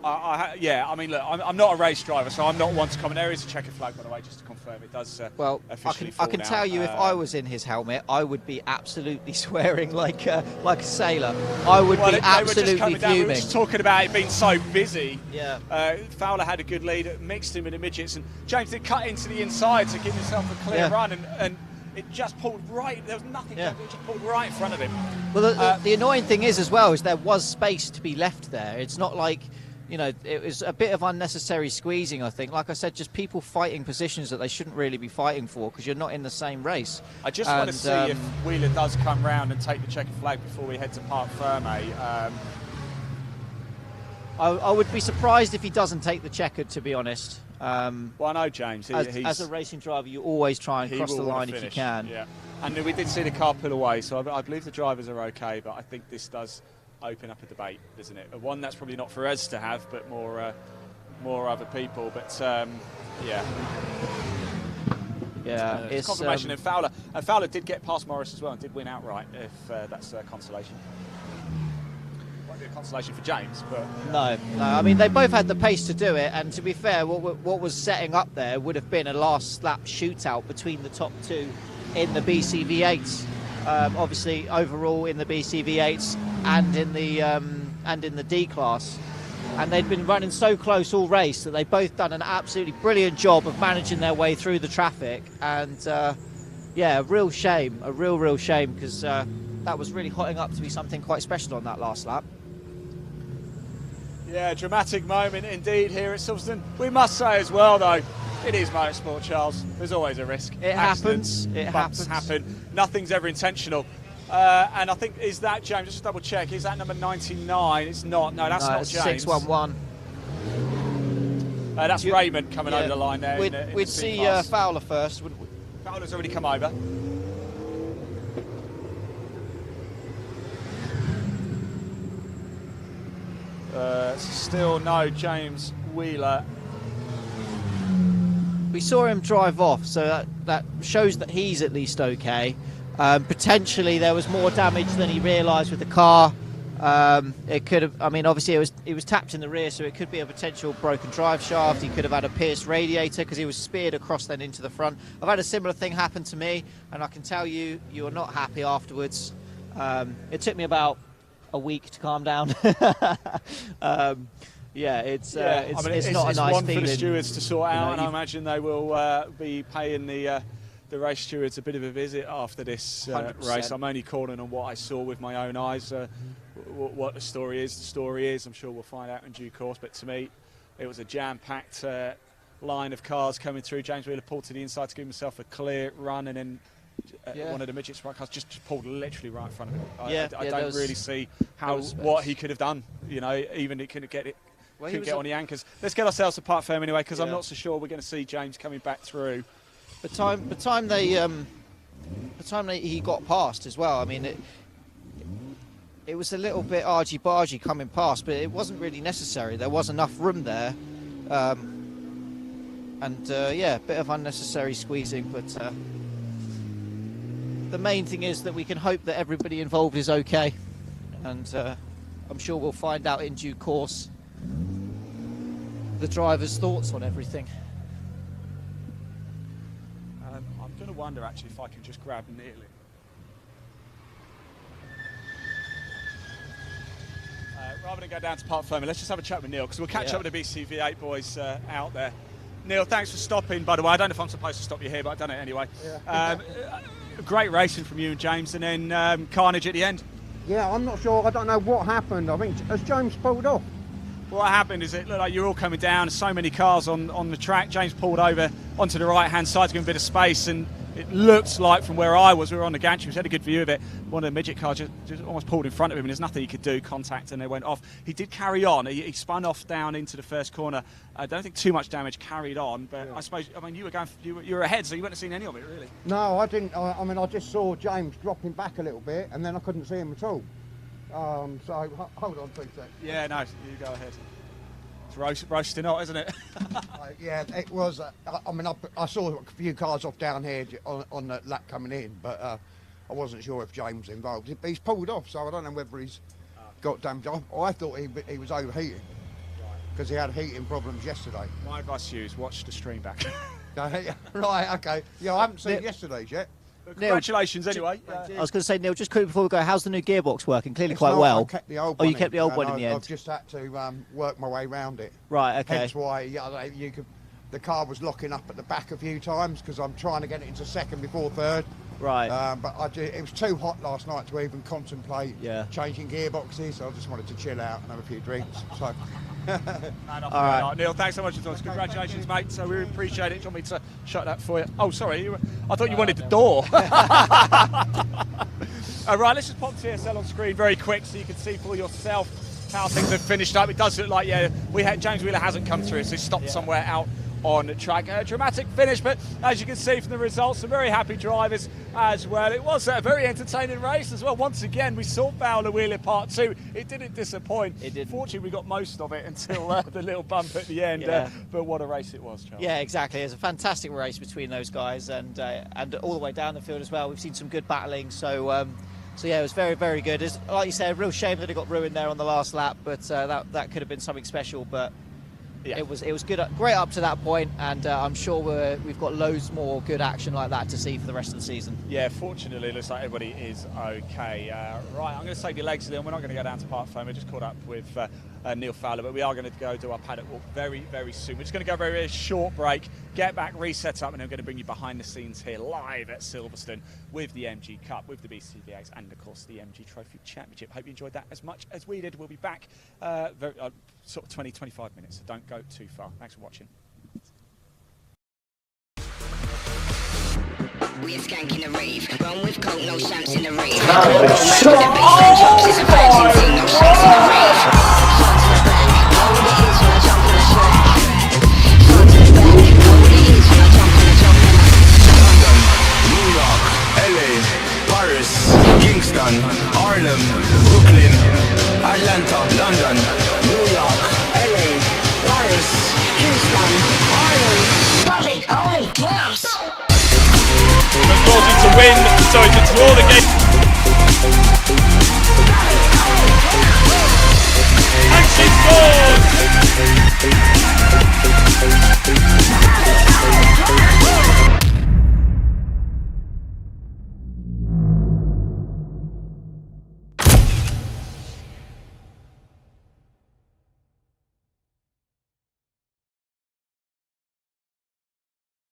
I mean, look, I'm not a race driver, so I'm not one to comment. There is a checkered flag, by the way, just to confirm. It does officially I can tell you, if I was in his helmet, I would be absolutely swearing like a sailor. I would be absolutely fuming. We were just talking about it being so busy. Yeah. Fowler had a good lead, mixed him with the midgets, and James did cut into the inside to give himself a clear run, and it just pulled right. There was nothing. It just pulled right in front of him. Well, the annoying thing is, as well, is there was space to be left there. It's not like, you know, it was a bit of unnecessary squeezing, I think. Like I said, just people fighting positions that they shouldn't really be fighting for, because you're not in the same race. I just want to see if Wheeler does come round and take the checkered flag before we head to Parc Ferme. I would be surprised if he doesn't take the checkered, to be honest. Well, I know James. As a racing driver, you always try and cross the line if you can. Yeah. And we did see the car pull away, so I believe the drivers are okay, but I think this does open up a debate, doesn't it? One that's probably not for us to have, but more other people. But it's confirmation. And Fowler did get past Morris as well and did win outright. If that's consolation, won't be a consolation for James, but no. I mean, they both had the pace to do it, and to be fair, what was setting up there would have been a last lap shootout between the top two in the BCV8s. Obviously, overall in the BCV8s and in the D class, and they'd been running so close all race that they've both done an absolutely brilliant job of managing their way through the traffic. And a real shame, because that was really hotting up to be something quite special on that last lap. Yeah, dramatic moment indeed here at Silverstone. We must say as well, though, It is motorsport, Charles. There's always a risk. It happens. It Bumps happens. happen. Nothing's ever intentional. And I think, is that James? Just to double check. Is that number 99? It's not. No, that's not it's James. 611. That's Raymond coming over the line there. We'd see Fowler first, wouldn't we? Fowler's already come over. Still no James Wheeler. We saw him drive off, so that shows that he's at least okay. Potentially there was more damage than he realised with the car. It could have, I mean, obviously it was tapped in the rear, so it could be a potential broken drive shaft. He could have had a pierced radiator because he was speared across then into the front. I've had a similar thing happen to me, and I can tell you, you're not happy afterwards. It took me about a week to calm down. It's not a nice one feeling. for the stewards to sort out, and I you've- imagine they will be paying the race stewards a bit of a visit after this 100%. race. I'm only calling on what I saw with my own eyes. What the story is, I'm sure we'll find out in due course. But to me, it was a jam-packed line of cars coming through. James Wheeler pulled to the inside to give himself a clear run, and then one of the midget sprint cars just pulled literally right in front of him. I don't really see what he could have done. You know, even he couldn't get it. Couldn't get on the anchors. Let's get ourselves to park firm anyway, because I'm not so sure we're going to see James coming back through. The time he got past as well. I mean, it was a little bit argy-bargy coming past, but it wasn't really necessary. There was enough room there, a bit of unnecessary squeezing. But the main thing is that we can hope that everybody involved is okay, and I'm sure we'll find out in due course the driver's thoughts on everything. I'm going to wonder actually if I can just grab Neil in. Rather than go down to Park Firma, let's just have a chat with Neil, because we'll catch up with the BCV8 boys out there. Neil, thanks for stopping, by the way. I don't know if I'm supposed to stop you here, but I've done it anyway. Yeah. Great racing from you and James, and then carnage at the end. Yeah, I'm not sure. I don't know what happened. I mean, has James pulled off? What happened is it looked like you're all coming down, there's so many cars on the track. James pulled over onto the right-hand side to give him a bit of space, and it looked like from where I was, we were on the gantry, we had a good view of it. One of the midget cars just almost pulled in front of him, and there's nothing he could do, contact, and they went off. He did carry on. He spun off down into the first corner. I don't think too much damage, carried on, but I suppose, I mean, you were ahead, so you wouldn't have seen any of it, really. No, I didn't. I mean, I just saw James dropping back a little bit, and then I couldn't see him at all. So, hold on 2 seconds. Yeah, no, you go ahead. It's roasting hot, isn't it? Yeah, it was. I mean, I saw a few cars off down here on the lap coming in, but I wasn't sure if James was involved. He's pulled off, so I don't know whether he's got damage. I thought he was overheating, because he had heating problems yesterday. My advice to you is watch the stream back. Right, okay. Yeah, I haven't seen yesterday's yet. Congratulations, anyway. I was going to say, Neil, just quickly before we go, how's the new gearbox working? Clearly It's quite not, well. I kept the old one you kept the old one in the end. I've just had to work my way around it. Right, okay. Hence why the car was locking up at the back a few times, because I'm trying to get it into second before third. Right. But it was too hot last night to even contemplate changing gearboxes, so I just wanted to chill out and have a few drinks. So. All right, Neil, thanks so much for talking. Congratulations, mate. So we appreciate it. Do you want me to shut that for you? Oh, sorry. I thought you wanted the door. All right, let's just pop TSL on screen very quick so you can see for yourself how things have finished up. It does look like, James Wheeler hasn't come through, so he stopped somewhere out on the track. A dramatic finish, but as you can see from the results, some very happy drivers as well. It was a very entertaining race as well. Once again, we saw Fowler Wheeler Part 2. It didn't disappoint. It didn't. Fortunately, we got most of it until the little bump at the end. But what a race it was, Charles. Yeah, exactly. It was a fantastic race between those guys, and all the way down the field as well. We've seen some good battling, so yeah, it was very, very good. It's, like you said, a real shame that it got ruined there on the last lap, but that could have been something special. But it was good, great up to that point, and I'm sure we've got loads more good action like that to see for the rest of the season. Yeah, fortunately, it looks like everybody is okay. Right, I'm going to save your legs, Leon. We're not going to go down to Park Firma. We just caught up with Neil Fowler, but we are going to go do our paddock walk very, very soon. We're just going to go a very, very short break, get back, reset up, and then we're going to bring you behind the scenes here live at Silverstone with the MG Cup, with the BCV8, and of course the MG Trophy Championship. Hope you enjoyed that as much as we did. We'll be back sort of 20-25 minutes, so don't go too far. Thanks for watching. we a skank in the rave. Run with coke, no shamps in the rave. Coke, no man with the baseline drops. It's a vibes thing, no shanks in the rave. Front to the back, know what it is when I jump on the track. Front to the back, know what it is when I jump on the track. London, New York, LA, Paris, Kingston, Harlem, Brooklyn, Atlanta, London, New York, LA, Paris, Kingston, Harlem. Bobby, oh, yes! But Gordon to win, so he can draw the game.